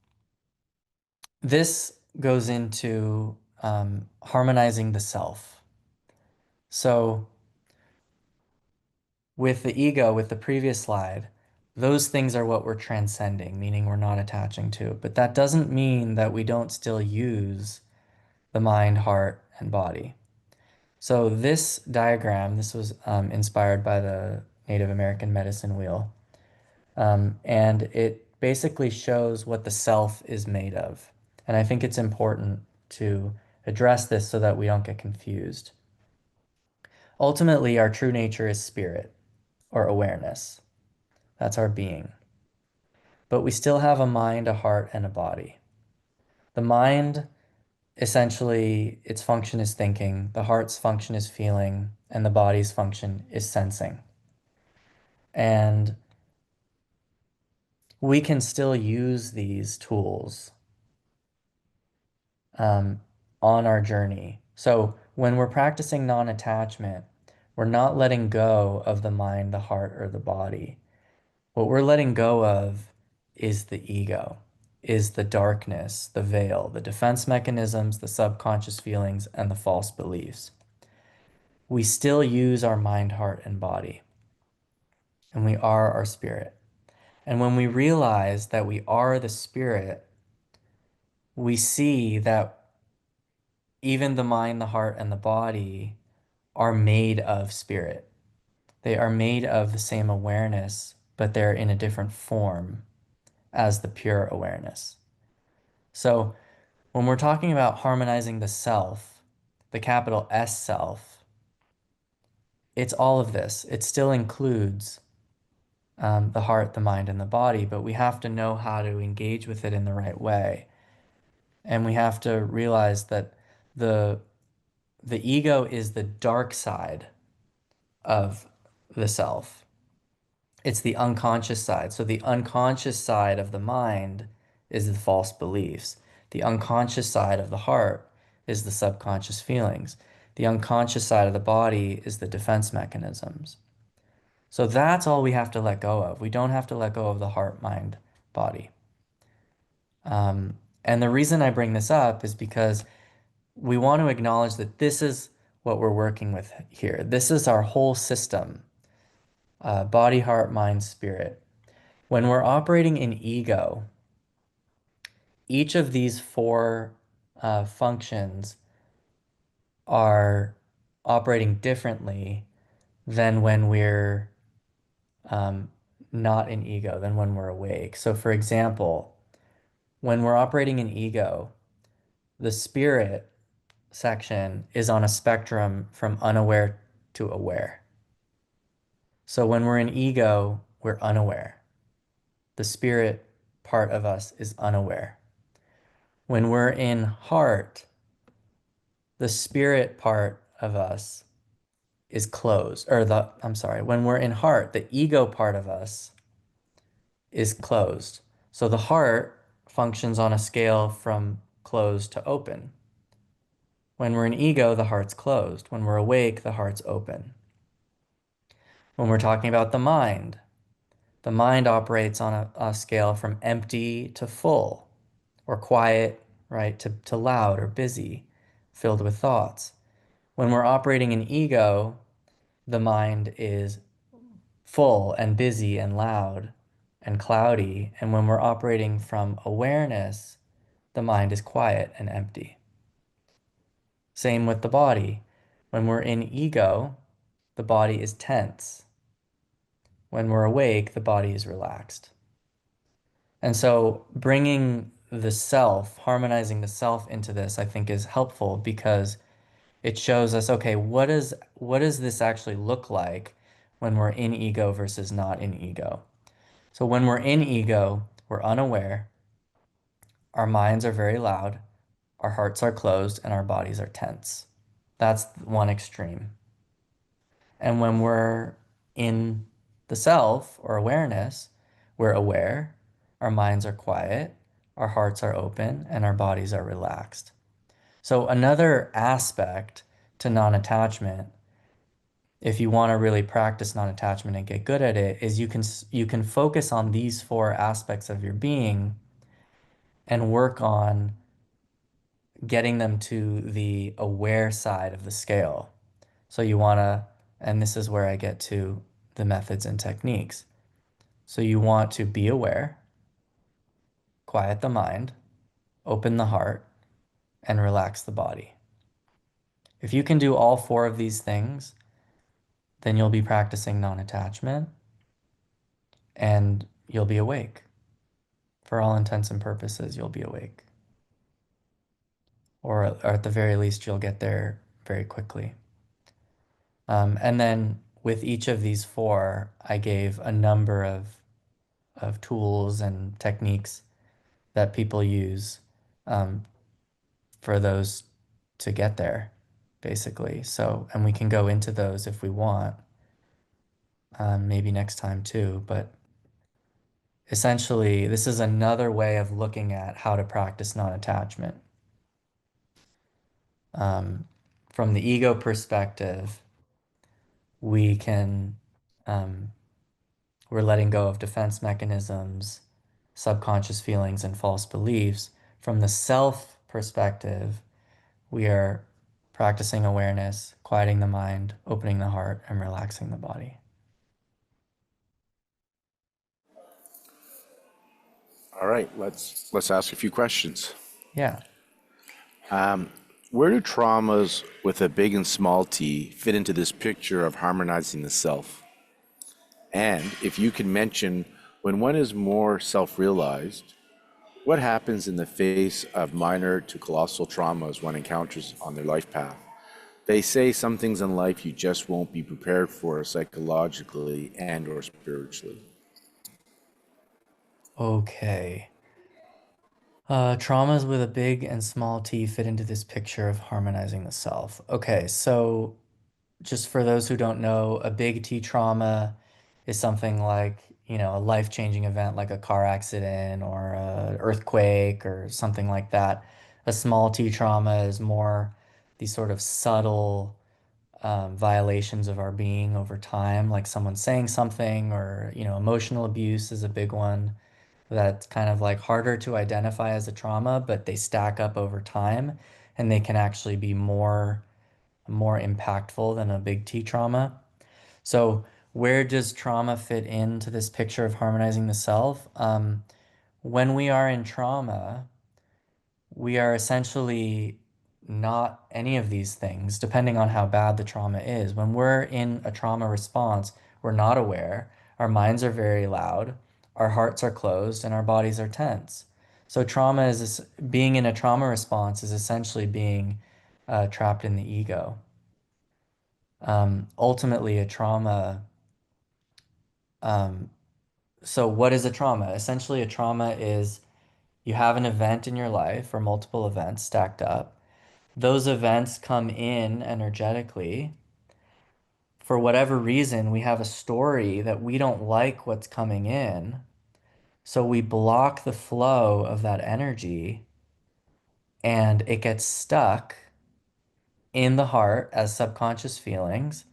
this goes into harmonizing the self. So with the ego, with the previous slide, those things are what we're transcending, meaning we're not attaching to. But that doesn't mean that we don't still use the mind, heart, and body. So this diagram, this was inspired by the Native American medicine wheel. And it basically shows what the self is made of. And I think it's important to address this so that we don't get confused. Ultimately, our true nature is spirit or awareness. That's our being. But we still have a mind, a heart, and a body. The mind, essentially, its function is thinking, the heart's function is feeling, and the body's function is sensing. And we can still use these tools um, on our journey. So when we're practicing non-attachment, we're not letting go of the mind, the heart, or the body. What we're letting go of is the ego, is the darkness, the veil, the defense mechanisms, the subconscious feelings, and the false beliefs. We still use our mind, heart, and body, and we are our spirit. And when we realize that we are the spirit, we see that even the mind, the heart, and the body are made of spirit. They are made of the same awareness, but they're in a different form as the pure awareness. So when we're talking about harmonizing the self, the capital S self, it's all of this. It still includes the heart, the mind, and the body, but we have to know how to engage with it in the right way. And we have to realize that the the ego is the dark side of the self. It's the unconscious side. So the unconscious side of the mind is the false beliefs. The unconscious side of the heart is the subconscious feelings. The unconscious side of the body is the defense mechanisms. So that's all we have to let go of. We don't have to let go of the heart, mind, body. And the reason I bring this up is because we want to acknowledge that this is what we're working with here. This is our whole system, body, heart, mind, spirit. When we're operating in ego, each of these four functions are operating differently than when we're um, not in ego, than when we're awake. So, for example, when we're operating in ego, the spirit section is on a spectrum from unaware to aware. So, when we're in ego, we're unaware. The spirit part of us is unaware. When we're in heart, the spirit part of us is closed, or I'm sorry, when we're in heart, the ego part of us is closed. So the heart functions on a scale from closed to open. When we're in ego, the heart's closed. When we're awake, the heart's open. When we're talking about the mind operates on a scale from empty to full, or quiet, right, to loud or busy, filled with thoughts. When we're operating in ego, the mind is full and busy and loud and cloudy. And when we're operating from awareness, the mind is quiet and empty. Same with the body. When we're in ego, the body is tense. When we're awake, the body is relaxed. And so bringing the self, harmonizing the self into this, I think is helpful because it shows us, okay, what does this actually look like when we're in ego versus not in ego? So when we're in ego, we're unaware, our minds are very loud, our hearts are closed, and our bodies are tense. That's one extreme. And when we're in the self or awareness, we're aware, our minds are quiet, our hearts are open, and our bodies are relaxed. So another aspect to non-attachment, if you want to really practice non-attachment and get good at it, is you can focus on these four aspects of your being and work on getting them to the aware side of the scale. So you want to, and this is where I get to the methods and techniques. So you want to be aware, quiet the mind, open the heart, and relax the body. If you can do all four of these things, then you'll be practicing non-attachment and you'll be awake. For all intents and purposes, you'll be awake. Or at the very least, you'll get there very quickly. And then with each of these four, I gave a number of tools and techniques that people use um, for those to get there, basically. So, and we can go into those if we want, maybe next time too. But essentially, this is another way of looking at how to practice non-attachment. Um, from the ego perspective, we can um, we're letting go of defense mechanisms, subconscious feelings, and false beliefs. From the self perspective, we are practicing awareness, quieting the mind, opening the heart, and relaxing the body. All right, let's ask a few questions. Yeah. Where do traumas with a big and small T fit into this picture of harmonizing the self? And if you can mention when one is more self-realized, what happens in the face of minor to colossal traumas one encounters on their life path? They say some things in life you just won't be prepared for psychologically and or spiritually. Okay. Traumas with a big and small T fit into this picture of harmonizing the self. Okay, so just for those who don't know, a big T trauma is something like, a life-changing event like a car accident or an earthquake or something like that. A small T trauma is more these sort of subtle violations of our being over time, like someone saying something or, emotional abuse is a big one that's kind of like harder to identify as a trauma, but they stack up over time and they can actually be more impactful than a big T trauma. So where does trauma fit into this picture of harmonizing the self? When we are in trauma, we are essentially not any of these things, depending on how bad the trauma is. When we're in a trauma response, we're not aware, our minds are very loud, our hearts are closed, and our bodies are tense. So being in a trauma response is essentially being trapped in the ego. Ultimately, a trauma. Um, so, what is a trauma? Essentially, a trauma is you have an event in your life or multiple events stacked up. Those events come in energetically. For whatever reason, we have a story that we don't like what's coming in. So, we block the flow of that energy and it gets stuck in the heart as subconscious feelings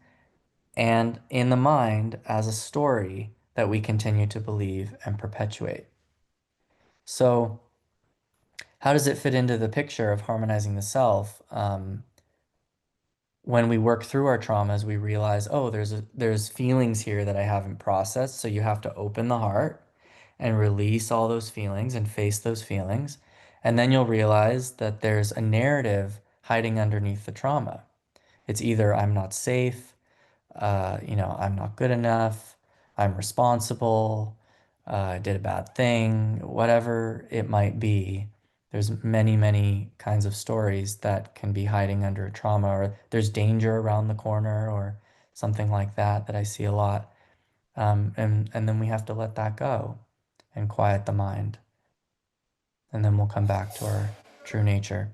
and in the mind as a story that we continue to believe and perpetuate. So, how does it fit into the picture of harmonizing the self? when we work through our traumas, we realize, oh, there's feelings here that I haven't processed. So you have to open the heart and release all those feelings and face those feelings. And then you'll realize that there's a narrative hiding underneath the trauma. It's either I'm not safe, I'm not good enough, I'm responsible, I did a bad thing, whatever it might be. There's many, many kinds of stories that can be hiding under a trauma, or there's danger around the corner, or something like that I see a lot. And then we have to let that go and quiet the mind, and then we'll come back to our true nature.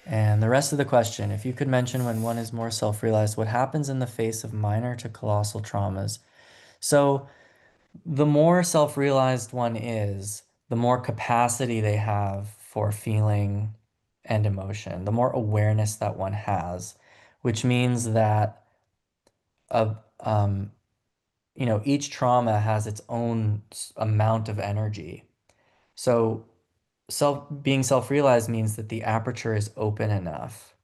And the rest of the question, if you could mention when one is more self-realized, what happens in the face of minor to colossal traumas? So the more self-realized one is, the more capacity they have for feeling and emotion, the more awareness that one has, which means that a, each trauma has its own amount of energy. So being self-realized means that the aperture is open enough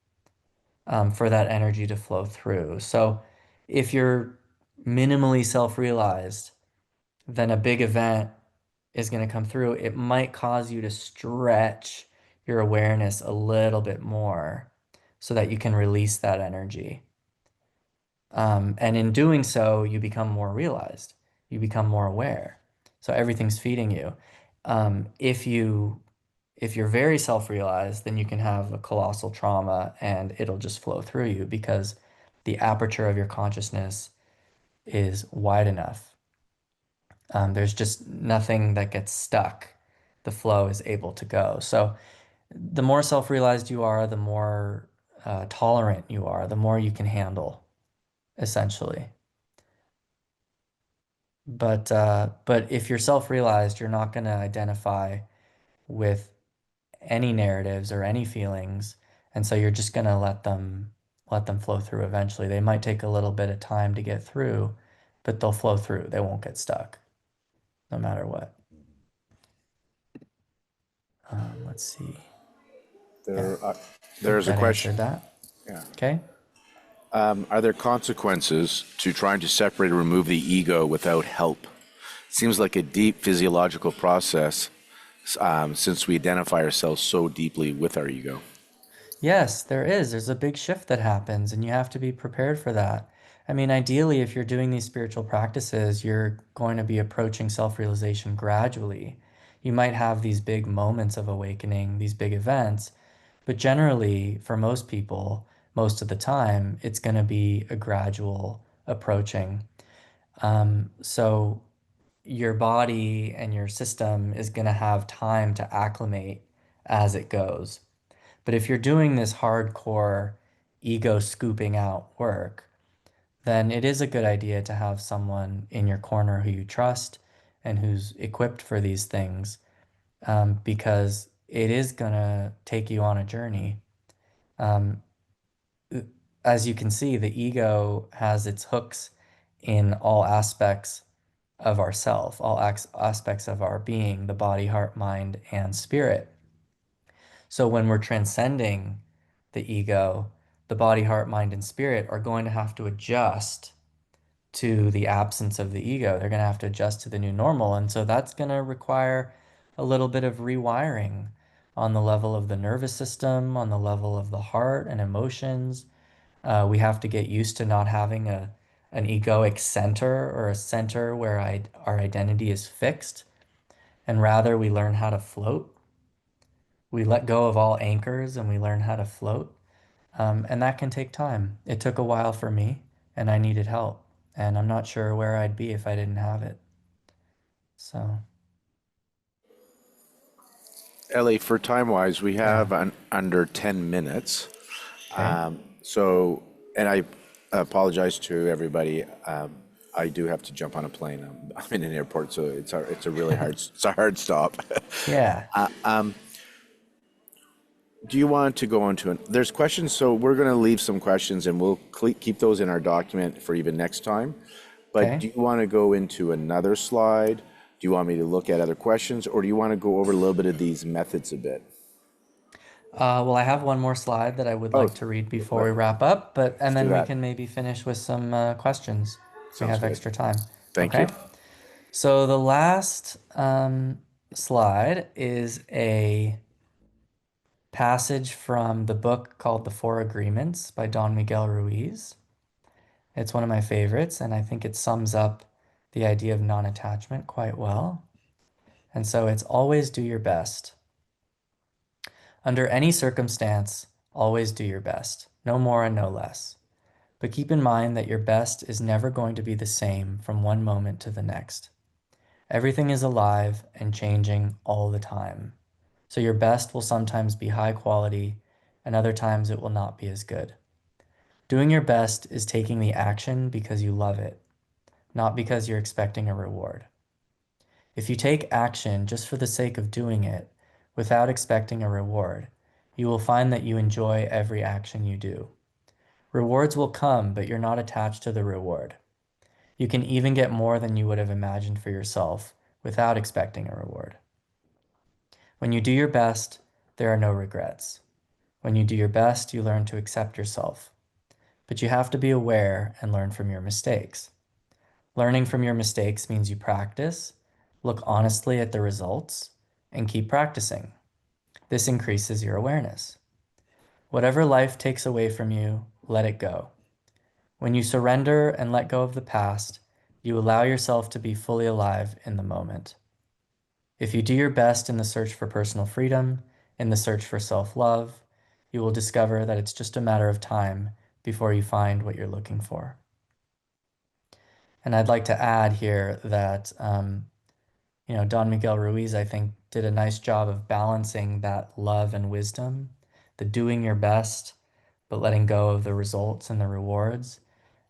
for that energy to flow through. So if you're minimally self-realized, then a big event is going to come through. It might cause you to stretch your awareness a little bit more so that you can release that energy. And in doing so, you become more realized. You become more aware. So everything's feeding you. If you're very self-realized, then you can have a colossal trauma and it'll just flow through you because the aperture of your consciousness is wide enough. There's just nothing that gets stuck. The flow is able to go. So the more self-realized you are, the more tolerant you are, the more you can handle, essentially. But if you're self-realized, you're not going to identify with any narratives or any feelings, and so you're just going to let them flow through eventually. They might take a little bit of time to get through, but they'll flow through. They won't get stuck, no matter what. Let's see. Yeah, There, I think there's a that question. answered that. Yeah. Okay. Are there consequences to trying to separate or remove the ego without help? Seems like a deep physiological process since we identify ourselves so deeply with our ego. Yes, there is. There's a big shift that happens, and you have to be prepared for that. I mean, ideally, if you're doing these spiritual practices, you're going to be approaching self-realization gradually. You might have these big moments of awakening, these big events, but generally, for most people, most of the time, it's going to be a gradual approaching. So your body and your system is going to have time to acclimate as it goes. But if you're doing this hardcore ego scooping out work, then it is a good idea to have someone in your corner who you trust and who's equipped for these things, because it is going to take you on a journey. Um, as you can see, the ego has its hooks in all aspects of ourself, all aspects of our being, the body, heart, mind, and spirit. So when we're transcending the ego, the body, heart, mind, and spirit are going to have to adjust to the absence of the ego. They're going to have to adjust to the new normal. And so that's going to require a little bit of rewiring on the level of the nervous system, on the level of the heart and emotions. We have to get used to not having an egoic center or a center where our identity is fixed, and rather we learn how to float. We let go of all anchors and we learn how to float. And that can take time. It took a while for me, and I needed help. And I'm not sure where I'd be if I didn't have it. So, Ellie, for time wise, we yeah. have under 10 minutes. Okay. So, and I apologize to everybody. I do have to jump on a plane. I'm in an airport, so it's a really hard, it's a hard stop. Yeah. Do you want to go into it? There's questions, so we're going to leave some questions and we'll keep those in our document for even next time. But Okay. do you want to go into another slide? Do you want me to look at other questions, or do you want to go over a little bit of these methods a bit? Well, I have one more slide that I would Oh, like to read before let, we wrap up, but and let's do then we that. can maybe finish with some questions if we Sounds have good. extra time. Thank you. Okay. So the last slide is a passage from the book called The Four Agreements by Don Miguel Ruiz. It's one of my favorites, and I think it sums up the idea of non-attachment quite well. And so it's always do your best. Under any circumstance, always do your best, no more and no less. But keep in mind that your best is never going to be the same from one moment to the next. Everything is alive and changing all the time. So your best will sometimes be high quality, and other times it will not be as good. Doing your best is taking the action because you love it, not because you're expecting a reward. If you take action just for the sake of doing it, without expecting a reward, you will find that you enjoy every action you do. Rewards will come, but you're not attached to the reward. You can even get more than you would have imagined for yourself without expecting a reward. When you do your best, there are no regrets. When you do your best, you learn to accept yourself. But you have to be aware and learn from your mistakes. Learning from your mistakes means you practice, look honestly at the results, and keep practicing. This increases your awareness. Whatever life takes away from you, let it go. When you surrender and let go of the past, you allow yourself to be fully alive in the moment. If you do your best in the search for personal freedom, in the search for self-love, you will discover that it's just a matter of time before you find what you're looking for. And I'd like to add here that, Don Miguel Ruiz, I think, did a nice job of balancing that love and wisdom, the doing your best, but letting go of the results and the rewards,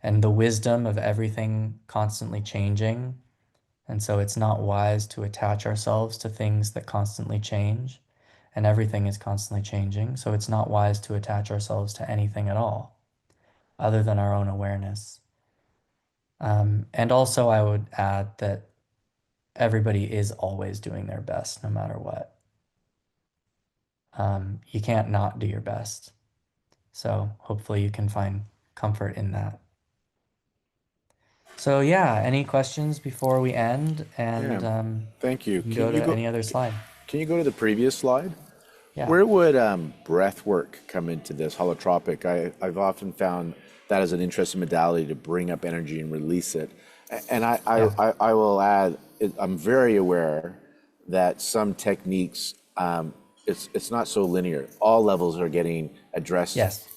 and the wisdom of everything constantly changing. And so it's not wise to attach ourselves to things that constantly change, and everything is constantly changing. So it's not wise to attach ourselves to anything at all, other than our own awareness. And also, I would add that everybody is always doing their best, no matter what. You can't not do your best. So hopefully you can find comfort in that. So yeah, any questions before we end? And Yeah, thank you. you can go to any other slide. Can you go to the previous slide? Yeah. Where would breath work come into this holotropic? I've often found that as an interesting modality to bring up energy and release it. And Yeah. I will add, I'm very aware that some techniques, it's not so linear. All levels are getting addressed Yes.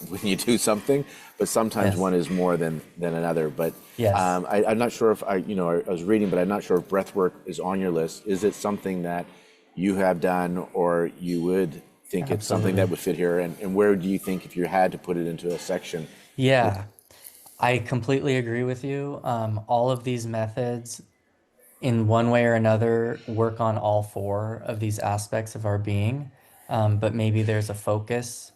when you do something, but sometimes Yes. one is more than another. But Yes. I'm not sure if I was reading, but I'm not sure if breath work is on your list. Is it something that you have done, or you would think it's something that Absolutely. would fit here? And where do you think, if you had to put it into a section? Yeah, I completely agree with you. All of these methods, in one way or another, work on all four of these aspects of our being. But maybe there's a focus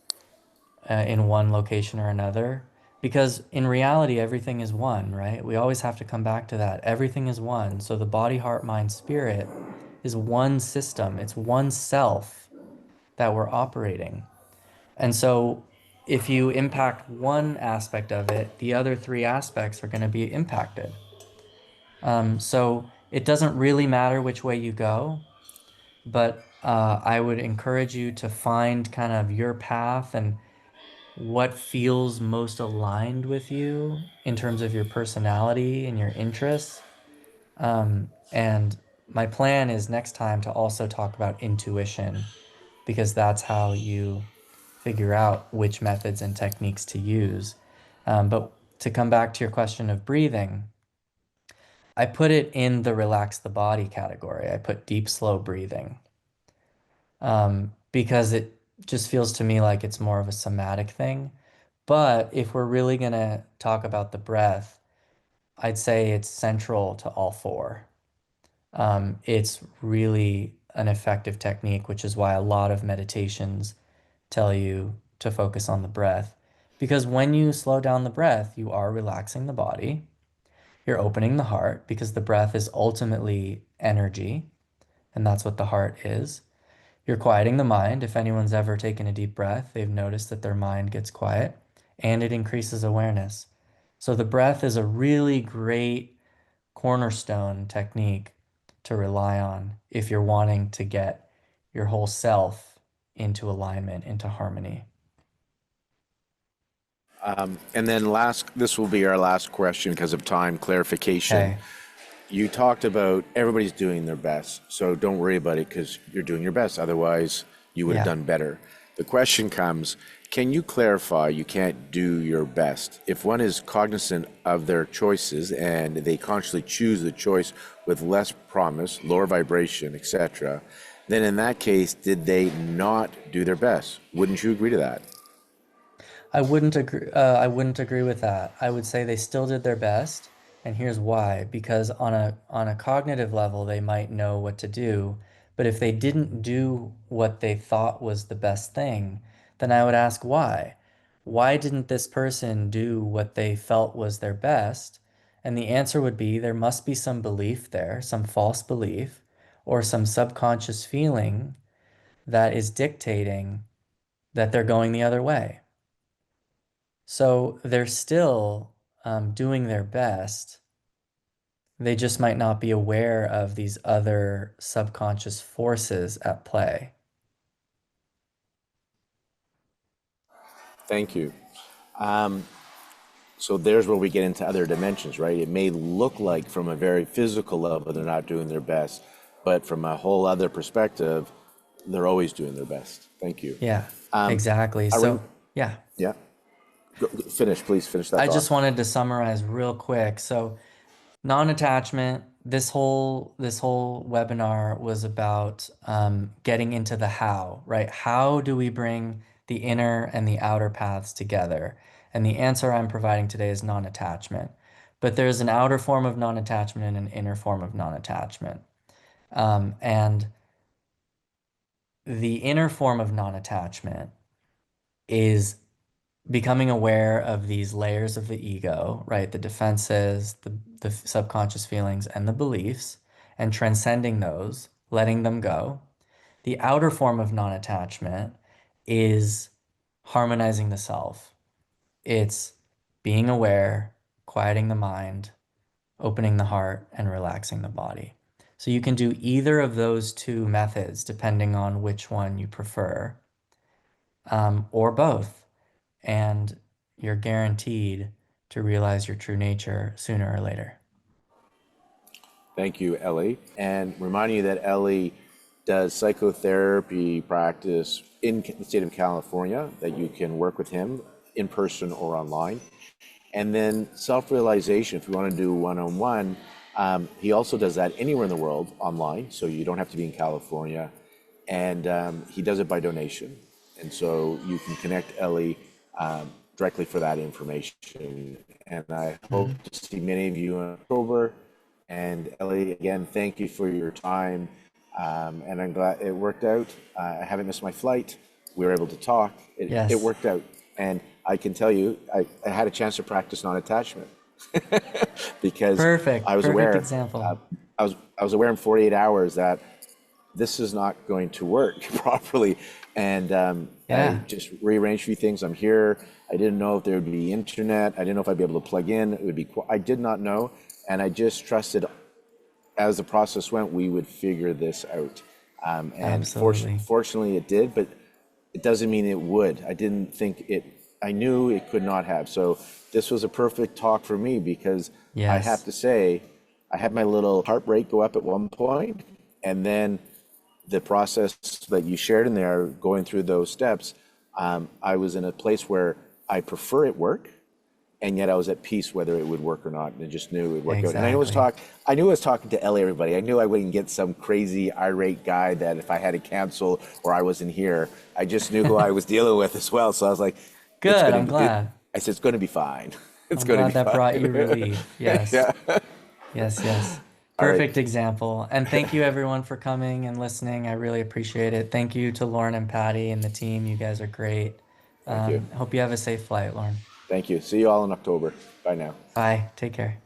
in one location or another. Because in reality, everything is one, right? We always have to come back to that. Everything is one. So the body, heart, mind, spirit is one system. It's one self that we're operating. And so if you impact one aspect of it, the other three aspects are going to be impacted. So it doesn't really matter which way you go, but I would encourage you to find kind of your path and what feels most aligned with you in terms of your personality and your interests. And my plan is next time to also talk about intuition, because that's how you figure out which methods and techniques to use. But to come back to your question of breathing, I put it in the relax the body category. I put deep, slow breathing because it just feels to me like it's more of a somatic thing. But if we're really going to talk about the breath, I'd say it's central to all four. It's really an effective technique, which is why a lot of meditations tell you to focus on the breath. Because when you slow down the breath, you are relaxing the body. You're opening the heart because the breath is ultimately energy, and that's what the heart is. You're quieting the mind. If anyone's ever taken a deep breath, they've noticed that their mind gets quiet and it increases awareness. So the breath is a really great cornerstone technique to rely on if you're wanting to get your whole self into alignment, into harmony. And then this will be our last question because of time clarification. Okay. You talked about everybody's doing their best, so don't worry about it because you're doing your best. Otherwise, you would have Yeah. done better. The question comes, can you clarify you can't do your best? If one is cognizant of their choices and they consciously choose the choice with less promise, lower vibration, etc., then in that case, did they not do their best? Wouldn't you agree to that? I wouldn't agree with that. I would say they still did their best, and here's why. Because on a cognitive level, they might know what to do, but if they didn't do what they thought was the best thing, then I would ask why. Why didn't this person do what they felt was their best? And the answer would be there must be some belief there, some false belief, or some subconscious feeling that is dictating that they're going the other way. So they're still doing their best. They just might not be aware of these other subconscious forces at play. Thank you. So there's where we get into other dimensions, right? It may look like from a very physical level they're not doing their best, but from a whole other perspective, they're always doing their best. Thank you. Yeah, exactly. I rem- So, yeah, yeah, finish, please finish that I thought. just wanted to summarize real quick. So, non-attachment, this whole webinar was about getting into the how, right? How do we bring the inner and the outer paths together? And the answer I'm providing today is non-attachment. But there's an outer form of non-attachment and an inner form of non-attachment. And the inner form of non-attachment is becoming aware of these layers of the ego, right? The defenses, the subconscious feelings, and the beliefs, and transcending those, letting them go. The outer form of non-attachment is harmonizing the self. It's being aware, quieting the mind, opening the heart, and relaxing the body. So you can do either of those two methods depending on which one you prefer, or both, and you're guaranteed to realize your true nature sooner or later. Thank you, Ellie. And reminding you that Ellie does psychotherapy practice in the state of California, that you can work with him in person or online. And then self-realization, if you want to do one-on-one, he also does that anywhere in the world online, so you don't have to be in California. And he does it by donation. And so you can connect Ellie directly for that information. And I hope Mhm. to see many of you in October. And Ellie, again, thank you for your time. And I'm glad it worked out. I haven't missed my flight. We were able to talk. It Yes. worked out. And I can tell you, I had a chance to practice non-attachment because I Perfect. was Perfect aware, example. I was aware in 48 hours that this is not going to work properly. And I Yeah. just rearranged a few things. I'm here. I didn't know if there would be internet. I didn't know if I'd be able to plug in. It would be, I did not know. And I just trusted as the process went, we would figure this out. And Absolutely. fortunately it did, but it doesn't mean it would. I didn't think it, I knew it could not have. So this was a perfect talk for me because I have Yes. to say, I had my little heart rate go up at one point, and then the process that you shared in there, going through those steps, I was in a place where I prefer it work, and yet I was at peace whether it would work or not, and I just knew it would work out. And Exactly. I knew I was talking to Ellie, everybody. I knew I wouldn't get some crazy irate guy that if I had to cancel or I wasn't here, I just knew who I was dealing with as well. So I was like, it's Good. going I'm to be, glad. I said, it's going to be fine. It's I'm going to glad be that brought you fine. relief. Yes. Yeah. Yes, yes. All right. Perfect example. And thank you everyone for coming and listening. I really appreciate it. Thank you to Lauren and Patty and the team. You guys are great. Thank you. Hope you have a safe flight, Lauren. Thank you. See you all in October. Bye now. Bye. Take care.